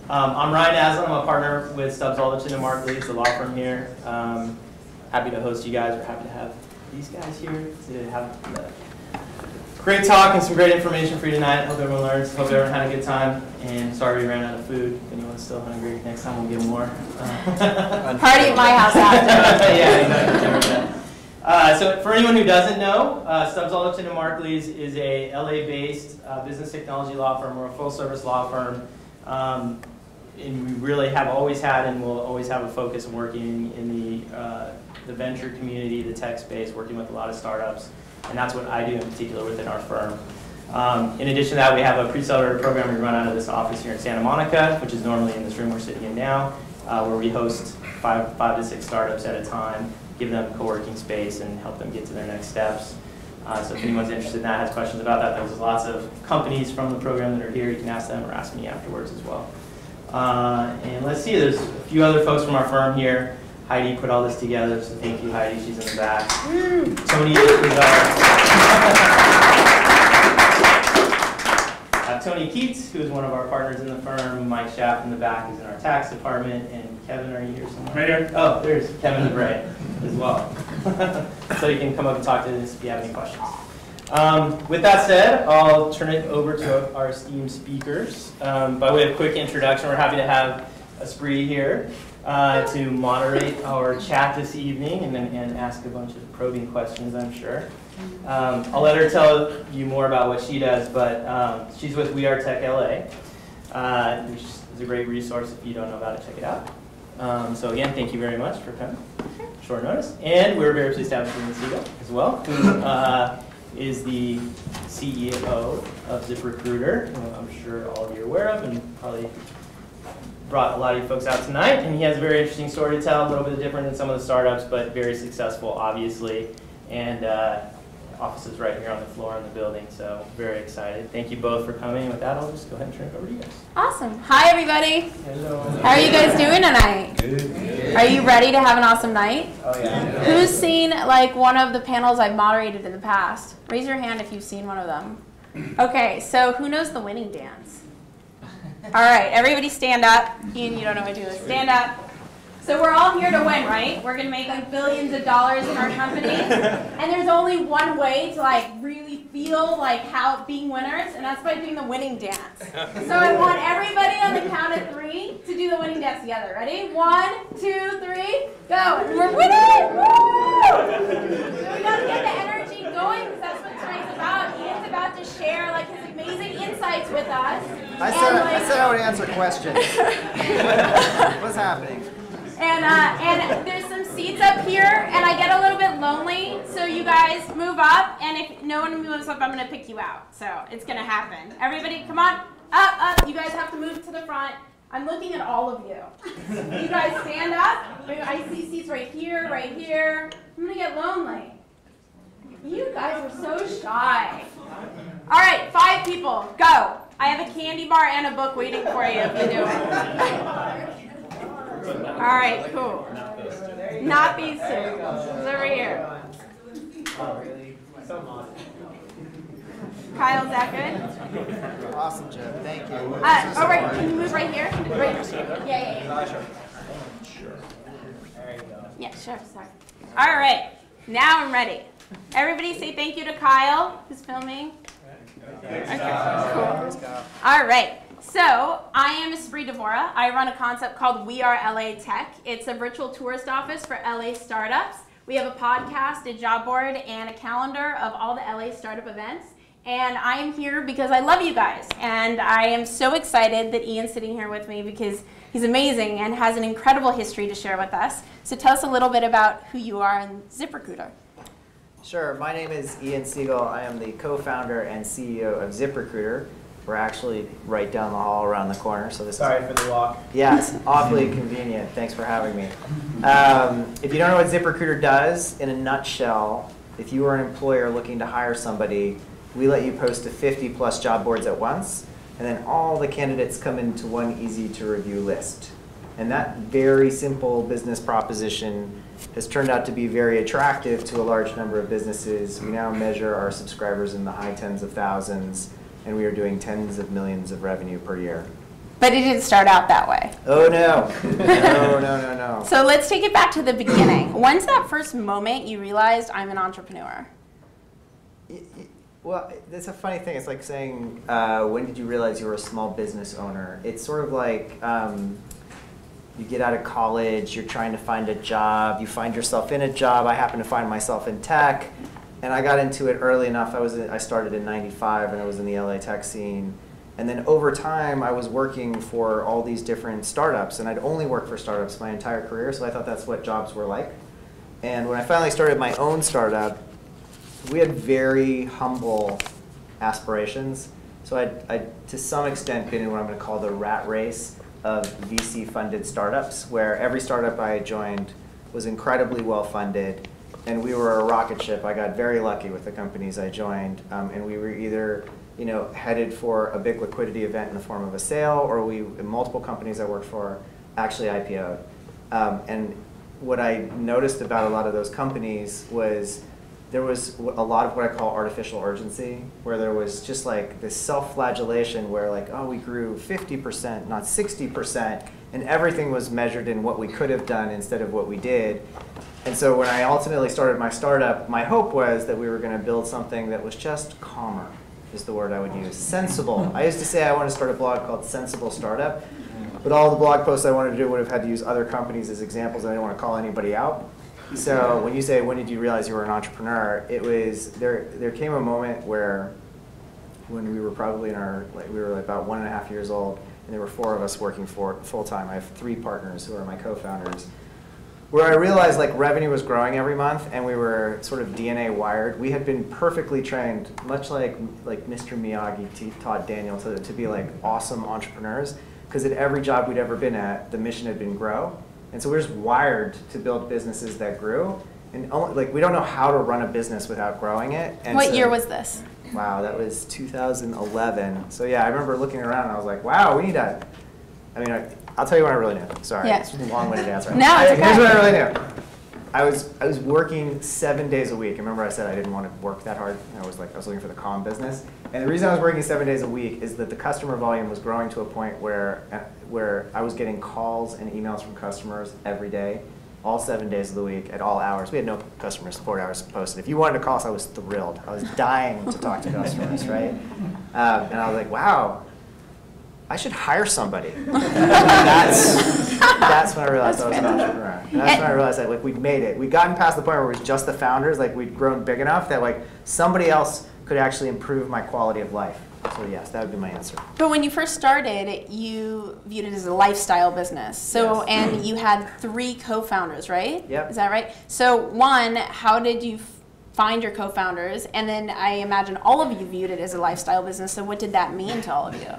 I'm Ryan Aslan. I'm a partner with Stubbs, Alderton, and Markiles, the law firm here. Happy to host you guys. We're happy to have these guys here to have a great talk and some great information for you tonight. Hope everyone learns. Hope everyone had a good time. And sorry we ran out of food. If anyone's still hungry, next time we'll get more. Party at my house after. Yeah, exactly. So for anyone who doesn't know, Stubbs, Alderton, and Markiles is a LA-based business technology law firm. We're a full-service law firm. And we really have always had and will always have a focus on working in the venture community, the tech space, working with a lot of startups. And that's what I do in particular within our firm. In addition to that, we have a Preccelerator program we run out of this office here in Santa Monica, which is normally in this room we're sitting in now, where we host five to six startups at a time, give them co-working space, and help them get to their next steps. So if anyone's interested in that, has questions about that, there's lots of companies from the program that are here. You can ask them or ask me afterwards as well. And let's see, there's a few other folks from our firm here. Heidi put all this together, so thank you, Heidi. She's in the back. Tony Tony Keats, who is one of our partners in the firm. Mike Schaff in the back is in our tax department. And Kevin, are you here somewhere? Right here. Oh, there's Kevin DeBray as well. So you can come up and talk to us if you have any questions. With that said, I'll turn it over to our esteemed speakers. By way of quick introduction, we're happy to have Esprit here to moderate our chat this evening and ask a bunch of probing questions, I'm sure. I'll let her tell you more about what she does, but she's with We Are Tech LA, which is a great resource. If you don't know about it, check it out. So again, thank you very much for coming. Short notice. And we're very pleased to have Ian Siegel as well, who is the CEO of ZipRecruiter, who I'm sure all of you are aware of and probably brought a lot of you folks out tonight. And he has a very interesting story to tell, a little bit different than some of the startups, but very successful, obviously. And offices right here on the floor in the building, so very excited. Thank you both for coming. With that, I'll just go ahead and turn it over to you guys. Awesome. Hi, everybody. Hello. How are you guys doing tonight? Good. Are you ready to have an awesome night? Oh, yeah. Who's seen like one of the panels I've moderated in the past? Raise your hand if you've seen one of them. Okay, so who knows the winning dance? All right, everybody stand up. Ian, you don't know what to do. Stand up. So we're all here to win, right? We're going to make like billions of dollars in our company. And there's only one way to like really feel like how being winners, and that's by doing the winning dance. So I want everybody on the count of 3 to do the winning dance together. Ready? 1, 2, 3, go. And we're winning! Woo! So we got to get the energy going because that's what tonight's about. Ian's about to share like his amazing insights with us. I said I would answer questions. What's happening? And there's some seats up here, and I get a little bit lonely, so you guys move up, and if no one moves up, I'm going to pick you out. So it's going to happen. Everybody, come on, up. You guys have to move to the front. I'm looking at all of you. You guys stand up. I see seats right here, right here. I'm going to get lonely. You guys are so shy. All right, 5 people, go. I have a candy bar and a book waiting for you if you do it. All right, cool. Not these two. It's over here. Kyle, is that good? Awesome, Jeff. Thank you. Oh, right. Can you move right here? Right. Yeah. Sure. There you go. Yeah, sure. Sorry. All right. Now I'm ready. Everybody say thank you to Kyle, who's filming. Okay, cool. All right. So, I am Esprit Devora. I run a concept called We Are LA Tech. It's a virtual tourist office for LA startups. We have a podcast, a job board, and a calendar of all the LA startup events. And I am here because I love you guys. And I am so excited that Ian's sitting here with me because he's amazing and has an incredible history to share with us. So tell us a little bit about who you are and ZipRecruiter. Sure. My name is Ian Siegel. I am the co-founder and CEO of ZipRecruiter. We're actually right down the hall around the corner. So this Sorry for the walk. Yes, awfully convenient. Thanks for having me. If you don't know what ZipRecruiter does, in a nutshell, if you are an employer looking to hire somebody, we let you post to 50+ job boards at once, and then all the candidates come into one easy-to-review list. And that very simple business proposition has turned out to be very attractive to a large number of businesses. We now measure our subscribers in the high tens of thousands, and we are doing tens of millions of revenue per year. But it didn't start out that way. Oh, no. No. So let's take it back to the beginning. When's that first moment you realized I'm an entrepreneur? Well, it's a funny thing. It's like saying, when did you realize you were a small business owner? It's sort of like you get out of college, you're trying to find a job, you find yourself in a job. I happen to find myself in tech, and I got into it early enough. I started in '95, and I was in the LA tech scene. And then over time, I was working for all these different startups, and I'd only worked for startups my entire career, so I thought that's what jobs were like. And when I finally started my own startup, we had very humble aspirations. So I'd to some extent been in what I'm going to call the rat race of VC-funded startups, where every startup I joined was incredibly well-funded, and we were a rocket ship. I got very lucky with the companies I joined, and we were either headed for a big liquidity event in the form of a sale, or multiple companies I worked for actually IPO'd. And what I noticed about a lot of those companies was there was a lot of what I call artificial urgency, where there was just like this self-flagellation where like, oh, we grew 50%, not 60%, and everything was measured in what we could have done instead of what we did. And so when I ultimately started my startup, my hope was that we were going to build something that was just calmer, is the word I would use. Sensible. I used to say I want to start a blog called Sensible Startup, but all the blog posts I wanted to do would have had to use other companies as examples, and I didn't want to call anybody out. So when you say, when did you realize you were an entrepreneur, it was, there came a moment where when we were probably we were about 1.5 years old, and there were 4 of us working for full time. I have 3 partners who are my co-founders, where I realized like revenue was growing every month, and we were sort of DNA wired. We had been perfectly trained, much like Mr. Miyagi taught Daniel to be like awesome entrepreneurs, because at every job we'd ever been at, the mission had been grow. And so we're just wired to build businesses that grew. And like we don't know how to run a business without growing it. And what year was this? Wow, that was 2011. So yeah, I remember looking around and I was like, wow, we need a, I'll tell you what I really knew. Sorry, yeah. It's a long-winded answer. No, it's okay. Here's what I really knew. I was working 7 days a week. Remember I said I didn't want to work that hard. I was looking for the calm business. And the reason I was working 7 days a week is that the customer volume was growing to a point where I was getting calls and emails from customers every day, all 7 days of the week, at all hours. We had no customer support hours posted. If you wanted to call us, I was thrilled. I was dying to talk to customers, right? And I was like, wow, I should hire somebody. That's when I realized I was an entrepreneur. And that's when I realized that we'd made it. We'd gotten past the point where it was just the founders, we'd grown big enough that somebody else could actually improve my quality of life. So yes, that would be my answer. But when you first started, you viewed it as a lifestyle business. So, yes. And you had 3 co-founders, right? Yep. Is that right? So one, how did you find your co-founders? And then I imagine all of you viewed it as a lifestyle business. So what did that mean to all of you?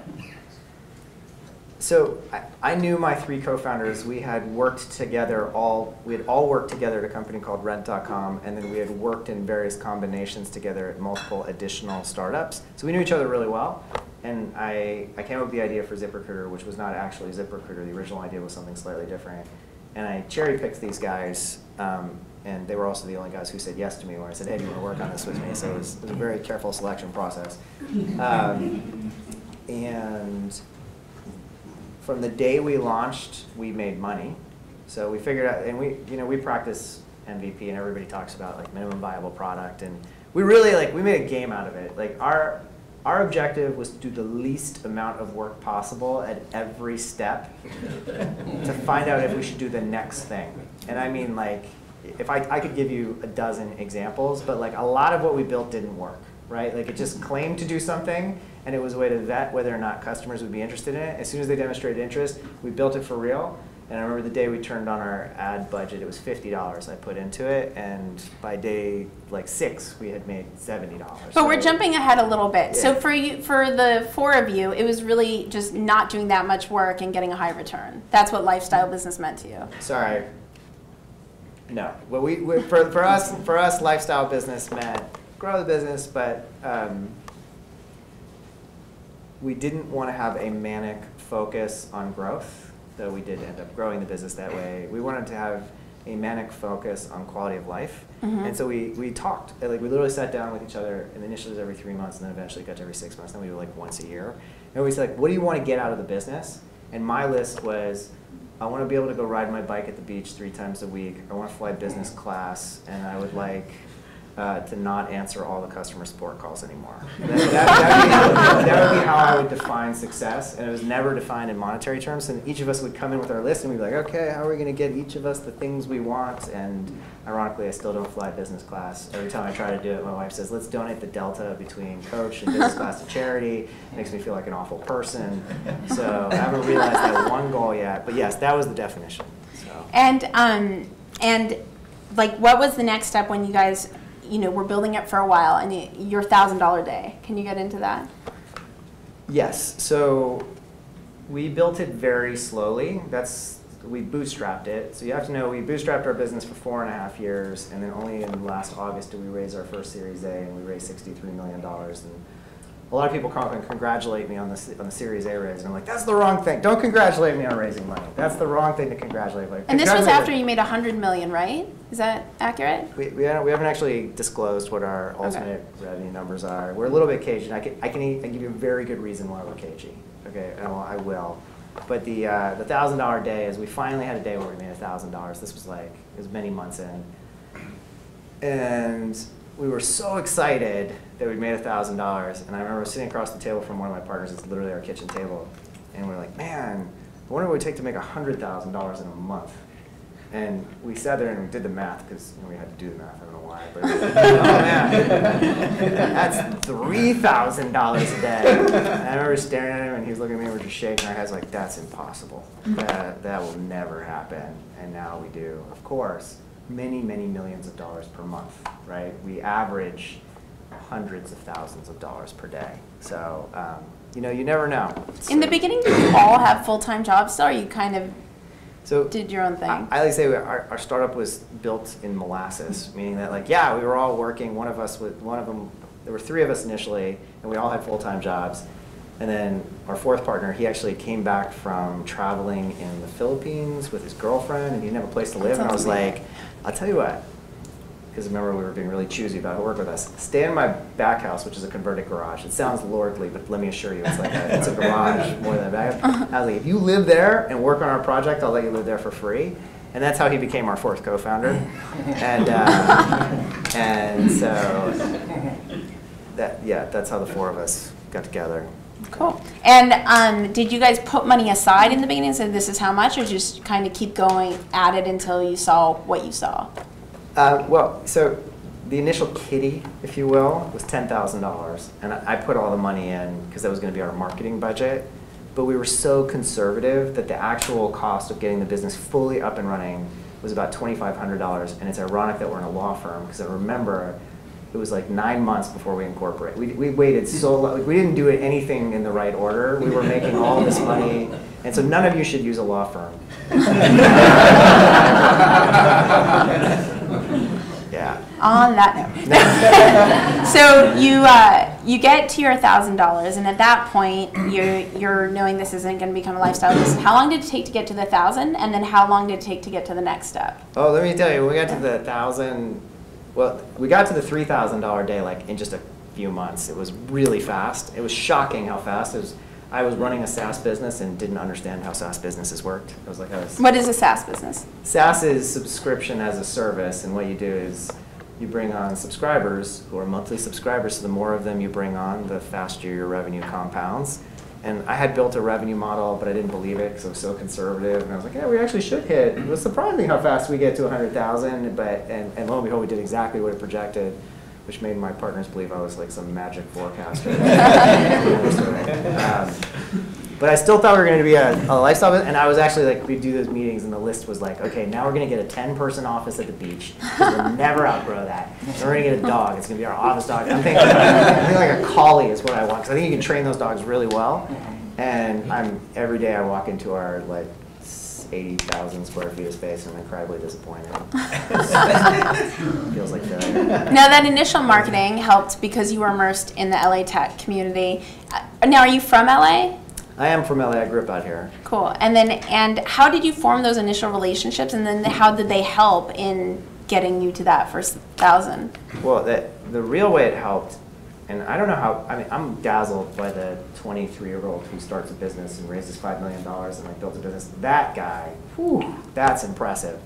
So I knew my 3 co-founders. We had worked together we had all worked together at a company called Rent.com, and then we had worked in various combinations together at multiple additional startups. So we knew each other really well, and I came up with the idea for ZipRecruiter, which was not actually ZipRecruiter. The original idea was something slightly different. And I cherry-picked these guys, and they were also the only guys who said yes to me when I said, hey, do you want to work on this with me? So it was a very careful selection process. And from the day we launched, we made money. So we figured out, and we practice MVP, and everybody talks about minimum viable product, and we really we made a game out of it. Our objective was to do the least amount of work possible at every step to find out if we should do the next thing. And I mean, if I could give you a dozen examples, but a lot of what we built didn't work, right? It just claimed to do something, and it was a way to vet whether or not customers would be interested in it. As soon as they demonstrated interest, we built it for real. And I remember the day we turned on our ad budget, it was $50 I put into it, and by day 6, we had made $70. But we're jumping ahead a little bit. Yeah. So for the 4 of you, it was really just not doing that much work and getting a high return. That's what lifestyle business meant to you. Sorry. No. Well, for us, lifestyle business meant grow the business, but we didn't want to have a manic focus on growth, though we did end up growing the business that way. We wanted to have a manic focus on quality of life. Mm-hmm. And so we talked. We literally sat down with each other, and initially it was every 3 months, and then eventually it got to every 6 months, then we do once a year. And we said, what do you want to get out of the business? And my list was, I want to be able to go ride my bike at the beach 3 times a week. I want to fly business class, and I would like to not answer all the customer support calls anymore. That would be how I would define success, and it was never defined in monetary terms. And each of us would come in with our list, and we'd be like, okay, how are we going to get each of us the things we want? And ironically, I still don't fly business class. Every time I try to do it, my wife says, let's donate the delta between coach and business class to charity. It makes me feel like an awful person. So I haven't realized that one goal yet. But yes, that was the definition. So. And like, what was the next step when you guys, were building it for a while, and your $1,000 day? Can you get into that? Yes. So we built it very slowly. We bootstrapped it. So you have to know we bootstrapped our business for 4.5 years, and then only in last August did we raise our first Series A, and we raised $63 million. And a lot of people come up and congratulate me on the Series A raise, and I'm like, that's the wrong thing. Don't congratulate me on raising money. That's the wrong thing to congratulate me. And this was after you made $100 million, right? Is that accurate? We haven't actually disclosed what our ultimate revenue numbers are. We're a little bit cagey. I can give you a very good reason why we're cagey. Okay, I will. But the $1,000 day is we finally had a day where we made $1,000. This was it was many months in, and we were so excited that we'd made $1,000. And I remember sitting across the table from one of my partners. It's literally our kitchen table, and we're like, man, I wonder what it would take to make $100,000 in a month. And we sat there and we did the math, because we had to do the math. I don't know why, but oh man, that's $3,000 a day. And I remember staring at him, and he was looking at me, and we're just shaking our heads like, that's impossible. That will never happen. And now we do, of course, many, many millions of dollars per month, right? We average hundreds of thousands of dollars per day. So, you never know. In the beginning, did you all have full-time jobs still, or you kind of did your own thing? I like to say our startup was built in molasses, meaning that we were all working. One of them, there were 3 of us initially, and we all had full-time jobs. And then our 4th partner, he actually came back from traveling in the Philippines with his girlfriend, and he didn't have a place to live. And I was like, I'll tell you what, because remember we were being really choosy about who worked with us. Stay in my back house, which is a converted garage. It sounds lordly, but let me assure you, it's a garage more than a back house. I was like, if you live there and work on our project, I'll let you live there for free. And that's how he became our 4th co-founder. And so that's how the 4 of us got together. Cool. And did you guys put money aside in the beginning and say this is how much, or just kind of keep going at it until you saw what you saw? So the initial kitty, if you will, was $10,000, and I put all the money in because that was going to be our marketing budget. But we were so conservative that the actual cost of getting the business fully up and running was about $2,500. And it's ironic that we're in a law firm, because I remember it was 9 months before we incorporated. We waited so long. We didn't do anything in the right order. We were making all this money. And so none of you should use a law firm. Yeah. On that note. So you get to your $1,000, and at that point you're knowing this isn't going to become a lifestyle. How long did it take to get to the 1,000, and then how long did it take to get to the next step? Oh, let me tell you, when we got to the 1,000, well, we got to the $3,000 day in just a few months. It was really fast. It was shocking how fast it was. I was running a SaaS business and didn't understand how SaaS businesses worked. What is a SaaS business? SaaS is subscription as a service, and what you do is you bring on subscribers who are monthly subscribers. So the more of them you bring on, the faster your revenue compounds. And I had built a revenue model, but I didn't believe it because I was so conservative. And I was like, yeah, we actually should hit. It was surprising how fast we get to 100,000, and lo and behold, we did exactly what it projected, which made my partners believe I was some magic forecaster. But I still thought we were going to be a lifestyle business, and I was actually we'd do those meetings, and the list was okay, now we're going to get a 10-person office at the beach. We'll never outgrow that. And we're going to get a dog. It's going to be our office dog. I'm thinking a collie is what I want, because I think you can train those dogs really well. And every day I walk into our 80,000 square feet of space, and I'm incredibly disappointed. Feels like failure. Now, that initial marketing helped because you were immersed in the LA tech community. Now, are you from LA? I am from LA. I grew up out here. Cool. And how did you form those initial relationships, and then how did they help in getting you to that first 1,000? Well, the real way it helped And I don't know how, I mean, I'm dazzled by the 23-year-old who starts a business and raises $5 million and like builds a business. That guy, whew, that's impressive.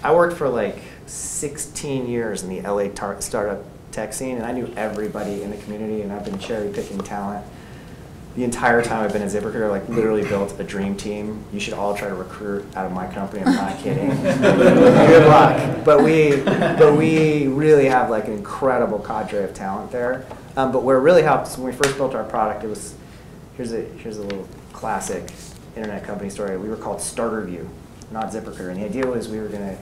I worked for like 16 years in the LA startup tech scene, and I knew everybody in the community, and I've been cherry picking talent. The entire time I've been at ZipRecruiter, like literally built a dream team. You should all try to recruit out of my company. I'm not kidding. Good luck. But we really have like an incredible cadre of talent there. But where it really helped is when we first built our product, it was, here's a little classic internet company story. We were called StarterView, not ZipRecruiter. And the idea was we were going to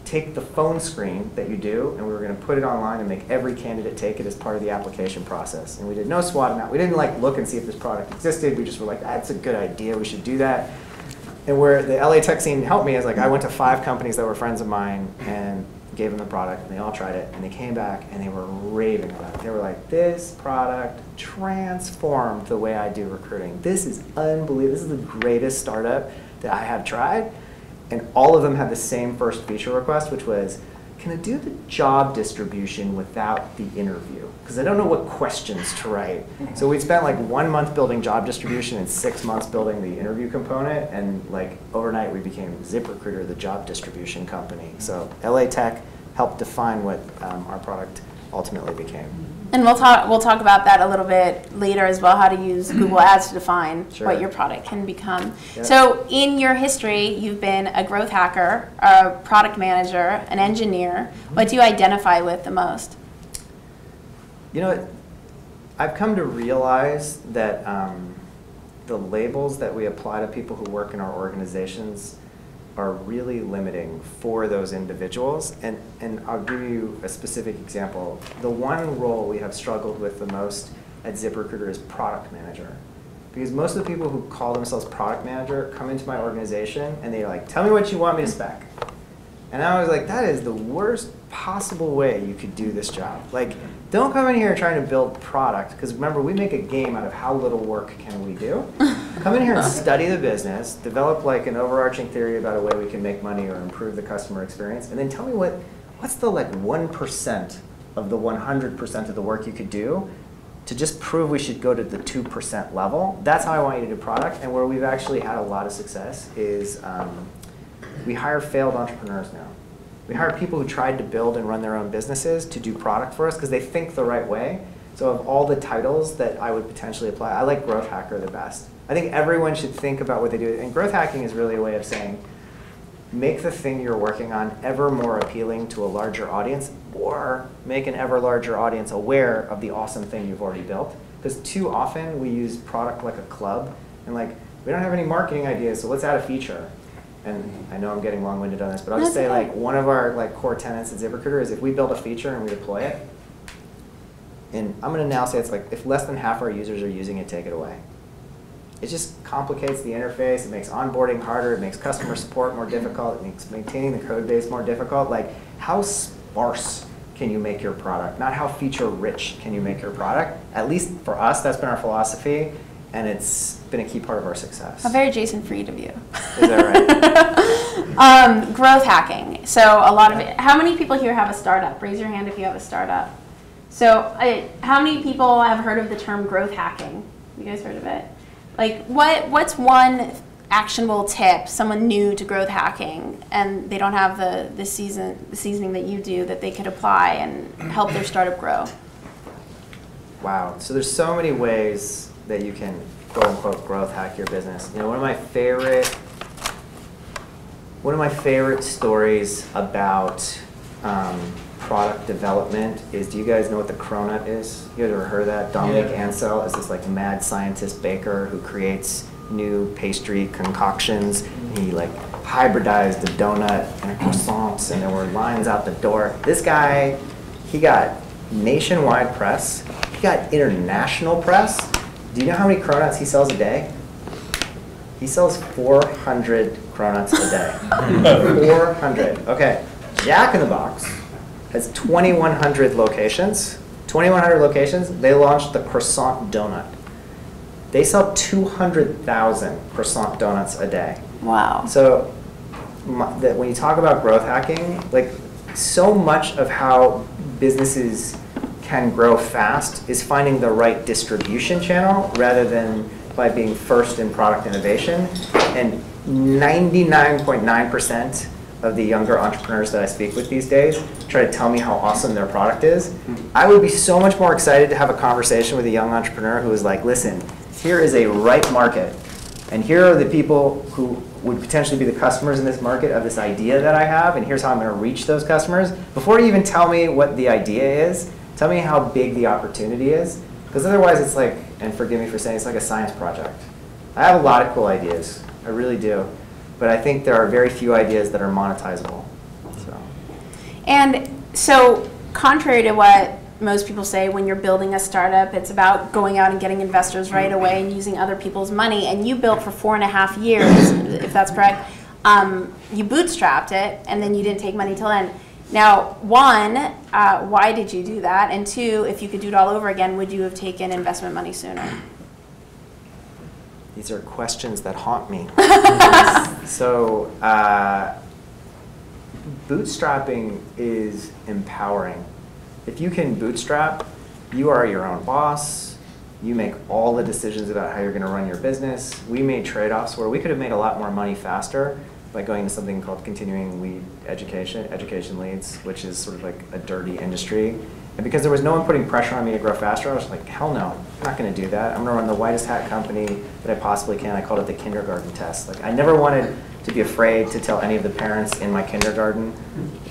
take the phone screen that you do, and we were going to put it online and make every candidate take it as part of the application process. And we did no SWOT analysis. We didn't like look and see if this product existed. We just were like, that's a good idea. We should do that. And where the LA tech scene helped me is like I went to 5 companies that were friends of mine and gave them the product, and they all tried it, and they came back and they were raving about it. They were like, this product transformed the way I do recruiting. This is unbelievable. This is the greatest startup that I have tried. And all of them had the same first feature request, which was, can I do the job distribution without the interview? Because I don't know what questions to write. So we spent like 1 month building job distribution and 6 months building the interview component. And like overnight, we became ZipRecruiter, the job distribution company. So LA Tech helped define what our product ultimately became. And we'll talk about that a little bit later as well, how to use Google Ads to define what your product can become. Yep. So in your history, you've been a growth hacker, a product manager, an engineer. What do you identify with the most? You know, I've come to realize that the labels that we apply to people who work in our organizations are really limiting for those individuals. And I'll give you a specific example. The one role we have struggled with the most at ZipRecruiter is product manager. Because most of the people who call themselves product manager come into my organization and they're like, tell me what you want me to spec. And I was like, that is the worst possible way you could do this job. Like, don't come in here trying to build product, because remember, we make a game out of how little work can we do. Come in here and study the business, develop like an overarching theory about a way we can make money or improve the customer experience, and then tell me what's the like 1% of the 100% of the work you could do to just prove we should go to the 2% level. That's how I want you to do product. And where we've actually had a lot of success is we hire failed entrepreneurs now. We hire people who tried to build and run their own businesses to do product for us because they think the right way. So of all the titles that I would potentially apply, I like growth hacker the best. I think everyone should think about what they do. And growth hacking is really a way of saying, make the thing you're working on ever more appealing to a larger audience, or make an ever larger audience aware of the awesome thing you've already built. Because too often we use product like a club, and like, we don't have any marketing ideas, so let's add a feature. And I know I'm getting long-winded on this, but I'll just say like one of our like core tenets at ZipRecruiter is if we build a feature and we deploy it, and I'm going to now say it's like if less than half our users are using it, take it away. It just complicates the interface. It makes onboarding harder. It makes customer support more difficult. It makes maintaining the code base more difficult. Like, how sparse can you make your product? Not how feature-rich can you make your product. At least for us, that's been our philosophy, and it's been a key part of our success. How very Jason Fried of you. Is that right? Growth hacking. So a lot of it. How many people here have a startup? Raise your hand if you have a startup. So how many people have heard of the term growth hacking? You guys heard of it? Like, what's one actionable tip, someone new to growth hacking, and they don't have the seasoning that you do, that they could apply and help their startup grow? Wow. So there's so many ways that you can, quote unquote, growth hack your business. You know, one of my favorite stories about product development is, do you guys know what the cronut is? You guys ever heard of that? Dominic Ansel is this like mad scientist baker who creates new pastry concoctions. He like hybridized a donut and a croissant, and there were lines out the door. This guy, he got nationwide press. He got international press. Do you know how many cronuts he sells a day? He sells 400 cronuts a day. 400. Okay. Jack in the Box has 2,100 locations. 2,100 locations. They launched the croissant donut. They sell 200,000 croissant donuts a day. Wow. So when you talk about growth hacking, like so much of how businesses can grow fast is finding the right distribution channel rather than by being first in product innovation. And 99.9% of the younger entrepreneurs that I speak with these days try to tell me how awesome their product is. I would be so much more excited to have a conversation with a young entrepreneur who is like, listen, here is a ripe market, and here are the people who would potentially be the customers in this market of this idea that I have, and here's how I'm going to reach those customers. Before you even tell me what the idea is, tell me how big the opportunity is, because otherwise it's like, and forgive me for saying, it's like a science project. I have a lot of cool ideas, I really do, but I think there are very few ideas that are monetizable. And so, contrary to what most people say, when you're building a startup, it's about going out and getting investors right away and using other people's money. And you built for 4.5 years, if that's correct. You bootstrapped it, and then you didn't take money till then. Now, one, why did you do that? And two, if you could do it all over again, would you have taken investment money sooner? These are questions that haunt me. So, bootstrapping is empowering. If you can bootstrap, you are your own boss. You make all the decisions about how you're going to run your business. We made trade-offs where we could have made a lot more money faster by going to something called continuing lead education leads, which is sort of like a dirty industry. And because there was no one putting pressure on me to grow faster, I was like, hell no, I'm not going to do that. I'm going to run the whitest hat company that I possibly can. I called it the kindergarten test. Like, I never wanted to be afraid to tell any of the parents in my kindergarten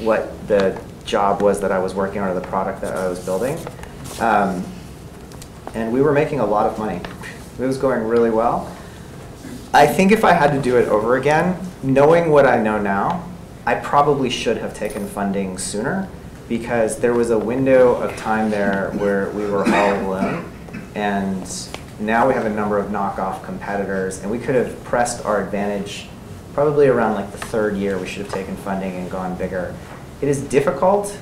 what the job was that I was working on or the product that I was building. And we were making a lot of money. It was going really well. I think if I had to do it over again, knowing what I know now, I probably should have taken funding sooner, because there was a window of time there where we were all alone, and now we have a number of knockoff competitors, and we could have pressed our advantage probably around like the 3rd year. We should have taken funding and gone bigger. It is difficult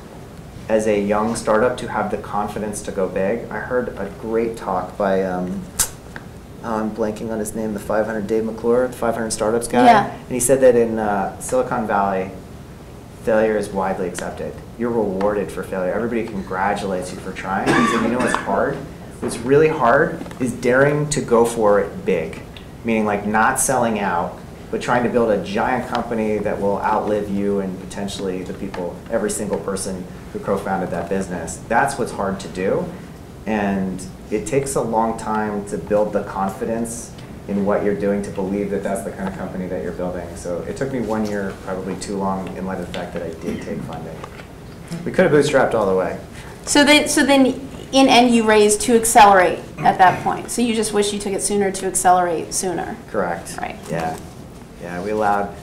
as a young startup to have the confidence to go big. I heard a great talk by, I'm blanking on his name, the 500 Dave McClure, the 500 Startups guy. Yeah. And he said that in Silicon Valley, failure is widely accepted. You're rewarded for failure. Everybody congratulates you for trying. He said, you know what's hard? What's really hard is daring to go for it big, meaning like not selling out, but trying to build a giant company that will outlive you and potentially the people, every single person who co-founded that business. That's what's hard to do. And it takes a long time to build the confidence in what you're doing to believe that that's the kind of company that you're building. So it took me 1 year, probably too long, in light of the fact that I did take funding. We could have bootstrapped all the way. So then in end, you raised to accelerate at that point. So you just wish you took it sooner to accelerate sooner. Correct. Right. Yeah. Yeah, we allowed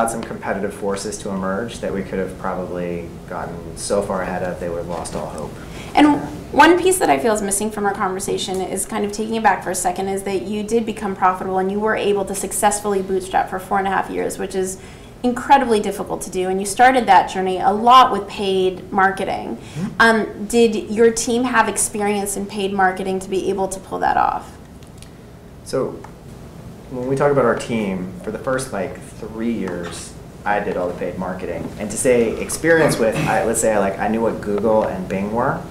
some competitive forces to emerge that we could have probably gotten so far ahead of, they would have lost all hope. And one piece that I feel is missing from our conversation is kind of taking it back for a second, is that you did become profitable and you were able to successfully bootstrap for 4.5 years, which is incredibly difficult to do. And you started that journey a lot with paid marketing. Did your team have experience in paid marketing to be able to pull that off? So when we talk about our team, for the first like 3 years, I did all the paid marketing. And to say experience with, let's say I knew what Google and Bing were,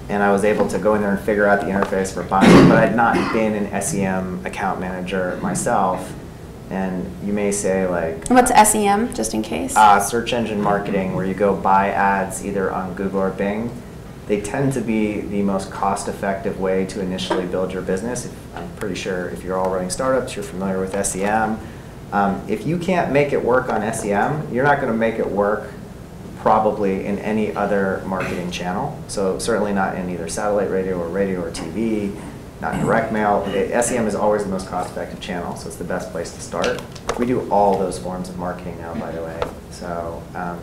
and I was able to go in there and figure out the interface for buying, but I'd not been an SEM account manager myself. And you may say like... What's SEM, just in case? Search engine marketing, where you go buy ads either on Google or Bing. They tend to be the most cost-effective way to initially build your business. I'm pretty sure if you're all running startups, you're familiar with SEM. If you can't make it work on SEM, you're not going to make it work probably in any other marketing channel. So certainly not in either satellite radio or TV, not in direct mail. SEM is always the most cost-effective channel, so it's the best place to start. We do all those forms of marketing now, by the way. So,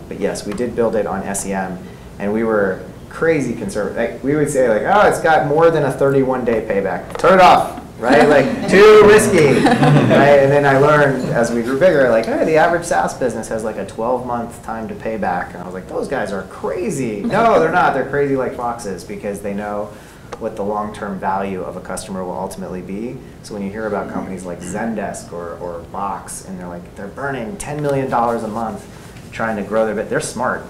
but yes, we did build it on SEM, and we were crazy conservative. Like, we would say like, oh, it's got more than a 31-day payback. Turn it off, right? Like, too risky, right? And then I learned as we grew bigger, like, hey, the average SaaS business has like a 12-month time to pay back. And I was like, those guys are crazy. No, they're not. They're crazy like foxes, because they know what the long-term value of a customer will ultimately be. So when you hear about companies like Zendesk or Box, and they're burning $10 million a month trying to grow their bit, they're smart.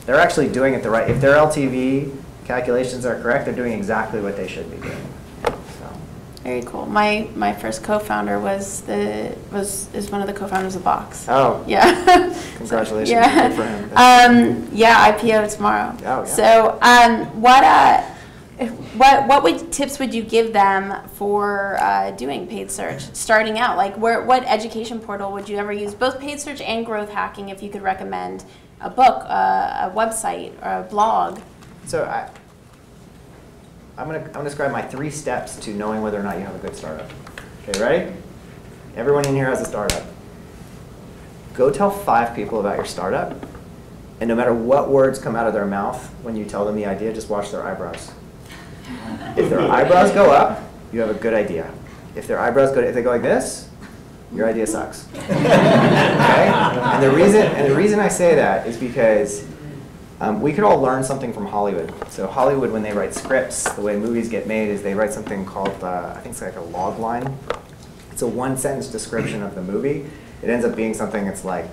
They're actually doing it the right. If their LTV calculations are correct, they're doing exactly what they should be doing. So. Very cool. My first co-founder is one of the co-founders of Box. Oh. Yeah. Congratulations. Yeah. Good for him. Yeah, IPO tomorrow. Oh, yeah. So, what tips would you give them for doing paid search, starting out? Like, what education portal would you ever use? Both paid search and growth hacking, if you could recommend a book, a website, or a blog. So I'm gonna describe my 3 steps to knowing whether or not you have a good startup. Okay, ready? Everyone in here has a startup. Go tell 5 people about your startup, and no matter what words come out of their mouth when you tell them the idea, just watch their eyebrows. If their eyebrows go up, you have a good idea. If their eyebrows if they go like this, your idea sucks. Okay? And the reason I say that is because we could all learn something from Hollywood. So Hollywood, when they write scripts, the way movies get made is they write something called, I think it's like a log line. It's a 1-sentence description of the movie. It ends up being something that's like,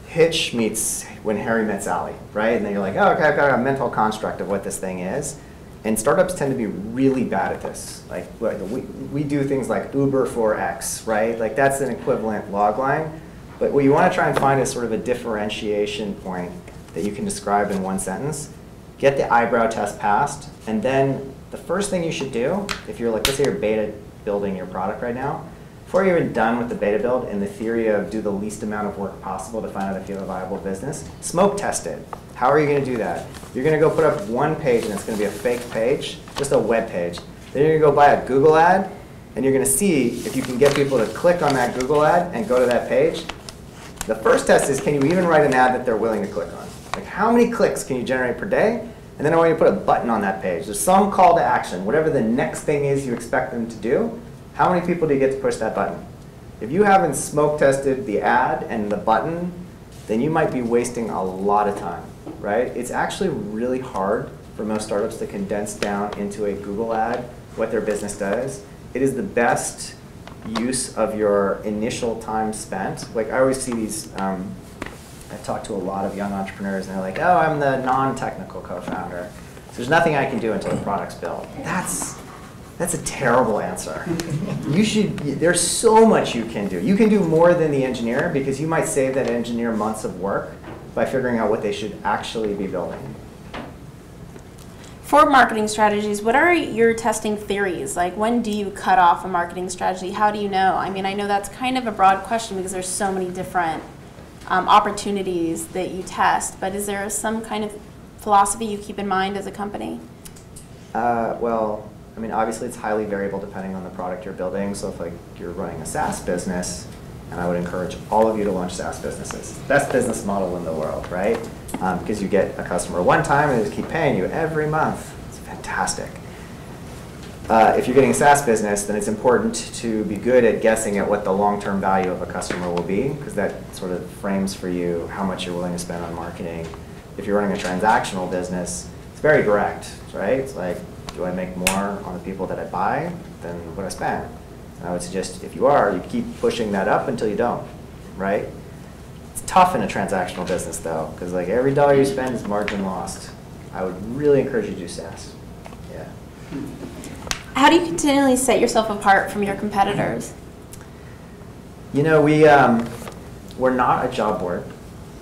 Hitch meets When Harry Met Sally, right? And then you're like, oh, okay, I've got a mental construct of what this thing is. And startups tend to be really bad at this. Like, we do things like Uber for X, right? Like, that's an equivalent log line. But what you want to try and find is sort of a differentiation point that you can describe in 1 sentence. Get the eyebrow test passed, and then the first thing you should do, if you're like, let's say you're beta building your product right now, before you're even done with the beta build and the theory of do the least amount of work possible to find out if you have a viable business, smoke test it. How are you going to do that? You're going to go put up 1 page, and it's going to be a fake page, just a web page. Then you're going to go buy a Google ad, and you're going to see if you can get people to click on that Google ad and go to that page. The first test is, can you even write an ad that they're willing to click on? Like, how many clicks can you generate per day? And then I want you to put a button on that page. There's some call to action. Whatever the next thing is you expect them to do, how many people do you get to push that button? If you haven't smoke tested the ad and the button, then you might be wasting a lot of time, right? It's actually really hard for most startups to condense down into a Google ad what their business does. It is the best use of your initial time spent. Like, I always see these, I talk to a lot of young entrepreneurs, and they're like, oh, I'm the non-technical co-founder. So there's nothing I can do until the product's built. That's a terrible answer. There's so much you can do. You can do more than the engineer, because you might save that engineer months of work by figuring out what they should actually be building. For marketing strategies, what are your testing theories? Like, when do you cut off a marketing strategy? How do you know? I mean, I know that's kind of a broad question because there's so many different opportunities that you test, but is there some kind of philosophy you keep in mind as a company? Well, I mean, obviously it's highly variable depending on the product you're building. So if you're running a SaaS business, and I would encourage all of you to launch SaaS businesses. Best business model in the world, right? Because you get a customer one time and they just keep paying you every month. It's fantastic. If you're getting a SaaS business, then it's important to be good at guessing at what the long-term value of a customer will be, because that sort of frames for you how much you're willing to spend on marketing. If you're running a transactional business, it's very direct, right? It's like, do I make more on the people that I buy than what I spend? And I would suggest if you are, you keep pushing that up until you don't, right? It's tough in a transactional business though, because like every dollar you spend is margin lost. I would really encourage you to do SaaS. Yeah. How do you continually set yourself apart from your competitors? You know, we're not a job board,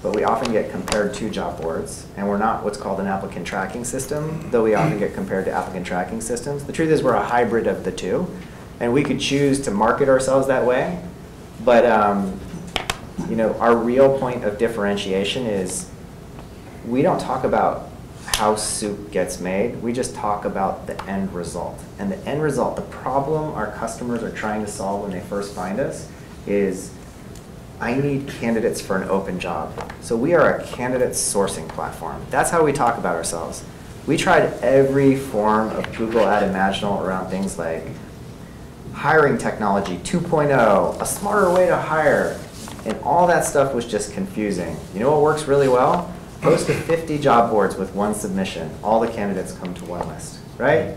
but we often get compared to job boards, and we're not what's called an applicant tracking system, though we often get compared to applicant tracking systems. The truth is we're a hybrid of the two, and we could choose to market ourselves that way, but you know, our real point of differentiation is we don't talk about how soup gets made, we just talk about the end result. And the end result, the problem our customers are trying to solve when they first find us is, I need candidates for an open job. So we are a candidate sourcing platform. That's how we talk about ourselves. We tried every form of Google ad imaginable around things like hiring technology 2.0, a smarter way to hire, and all that stuff was just confusing. You know what works really well? Post to 50 job boards with 1 submission. All the candidates come to 1 list, right?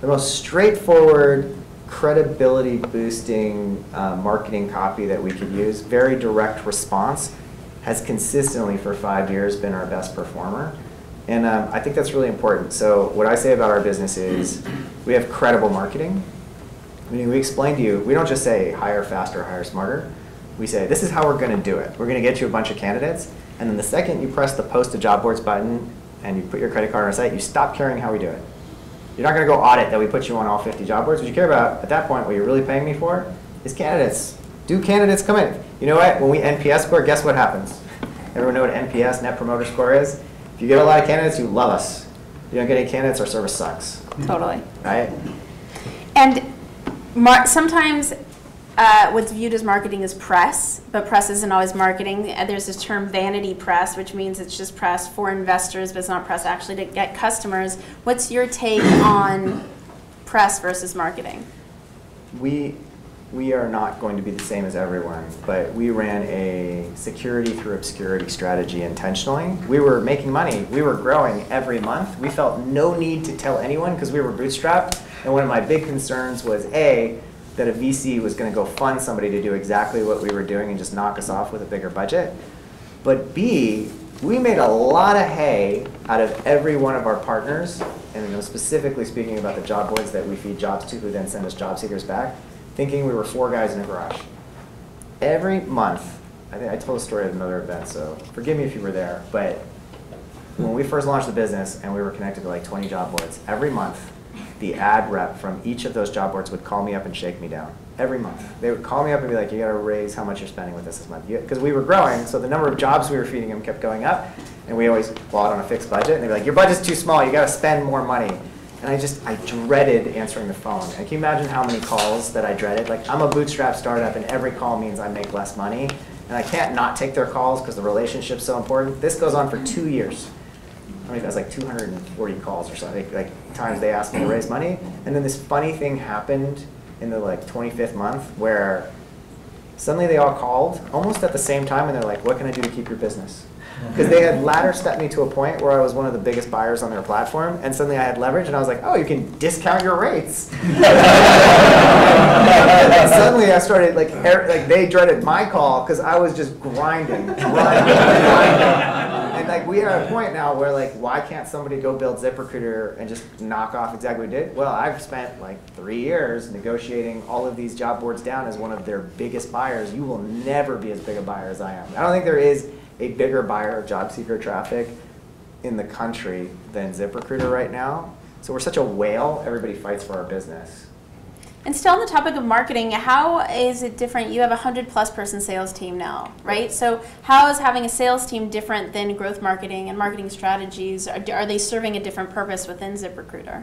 The most straightforward, credibility boosting marketing copy that we could use, very direct response, has consistently for 5 years been our best performer. And I think that's really important. So what I say about our business is we have credible marketing. Meaning we explain to you, we don't just say hire faster, hire smarter. We say, this is how we're going to do it. We're going to get you a bunch of candidates. And then the second you press the post to job boards button and you put your credit card on our site, you stop caring how we do it. You're not going to go audit that we put you on all 50 job boards. What you care about at that point, what you're really paying me for, is candidates. Do candidates come in? You know what? When we NPS score, guess what happens? Everyone know what NPS, Net Promoter Score, is? If you get a lot of candidates, you love us. If you don't get any candidates, our service sucks. Totally. Right? And sometimes what's viewed as marketing is press, but press isn't always marketing. There's this term vanity press, which means it's just press for investors, but it's not press actually to get customers. What's your take on press versus marketing? We are not going to be the same as everyone, but we ran a security through obscurity strategy intentionally. We were making money. We were growing every month. We felt no need to tell anyone because we were bootstrapped. And one of my big concerns was, A, that a VC was going to go fund somebody to do exactly what we were doing and just knock us off with a bigger budget. But B, we made a lot of hay out of every one of our partners, and specifically speaking about the job boards that we feed jobs to who then send us job seekers back, thinking we were 4 guys in a garage. Every month, I think I told a story at another event, so forgive me if you were there, but when we first launched the business and we were connected to like 20 job boards, every month the ad rep from each of those job boards would call me up and shake me down. Every month. They would call me up and be like, you gotta raise how much you're spending with us this month. Because we were growing, so the number of jobs we were feeding them kept going up, and we always bought on a fixed budget, and they'd be like, your budget's too small, you gotta spend more money. And I dreaded answering the phone. And can you imagine how many calls that I dreaded? Like, I'm a bootstrap startup, and every call means I make less money, and I can't not take their calls because the relationship's so important. This goes on for 2 years. I mean, that's like 240 calls or something, like times they asked me to raise money. And then this funny thing happened in the like 25th month where suddenly they all called almost at the same time and they're like, what can I do to keep your business? Because they had ladder stepped me to a point where I was one of the biggest buyers on their platform, and suddenly I had leverage and I was like, oh, you can discount your rates. And suddenly I started, like they dreaded my call because I was just grinding. And like we are at a point now where like, why can't somebody go build ZipRecruiter and just knock off exactly what we did? Well, I've spent like 3 years negotiating all of these job boards down as one of their biggest buyers. You will never be as big a buyer as I am. I don't think there is a bigger buyer of job seeker traffic in the country than ZipRecruiter right now. So we're such a whale, everybody fights for our business. And still on the topic of marketing, how is it different? You have a 100+ person sales team now, right? So how is having a sales team different than growth marketing and marketing strategies? Are they serving a different purpose within ZipRecruiter?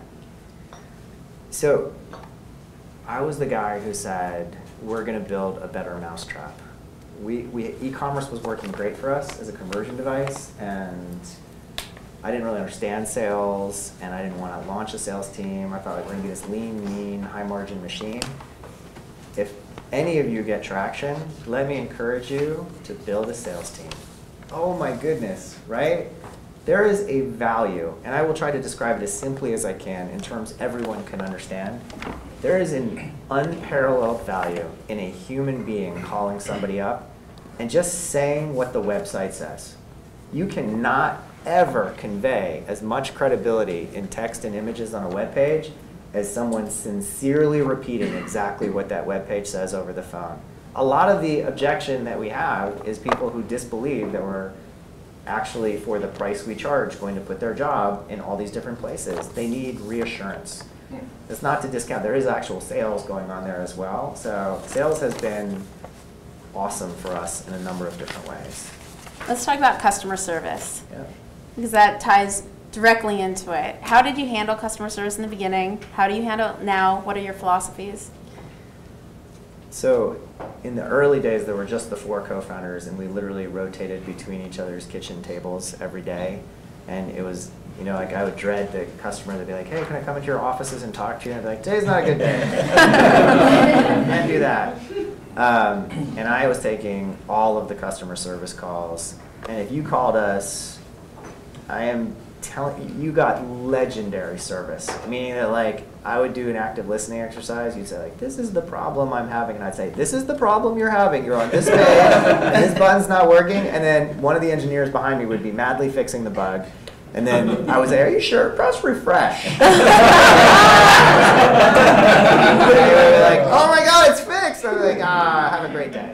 So I was the guy who said, we're going to build a better mousetrap. E-commerce was working great for us as a conversion device, and I didn't really understand sales, and I didn't want to launch a sales team. I thought like, we're going to be this lean, mean, high-margin machine. If any of you get traction, let me encourage you to build a sales team. Oh my goodness, right? There is a value, and I will try to describe it as simply as I can in terms everyone can understand. There is an unparalleled value in a human being calling somebody up and just saying what the website says. You cannot ever convey as much credibility in text and images on a web page as someone sincerely repeating exactly what that web page says over the phone. A lot of the objection that we have is people who disbelieve that we're actually, for the price we charge, going to put their job in all these different places. They need reassurance. It's not to discount. There is actual sales going on there as well. So sales has been awesome for us in a number of different ways. Let's talk about customer service. Yeah. Because that ties directly into it. How did you handle customer service in the beginning? How do you handle it now? What are your philosophies? So in the early days, there were just the 4 co-founders, and we literally rotated between each other's kitchen tables every day. And it was, you know, like I would dread the customer that'd be like, hey, can I come into your offices and talk to you? And I'd be like, today's not a good day. Can't do that. And I was taking all of the customer service calls. And if you called us, I am telling you, you got legendary service. Meaning that like, I would do an active listening exercise. You'd say like, this is the problem I'm having. And I'd say, this is the problem you're having. You're on this page, and this button's not working. And then one of the engineers behind me would be madly fixing the bug. And then I was like, are you sure? Press refresh. They were like, oh my God, it's fixed. I was like, have a great day.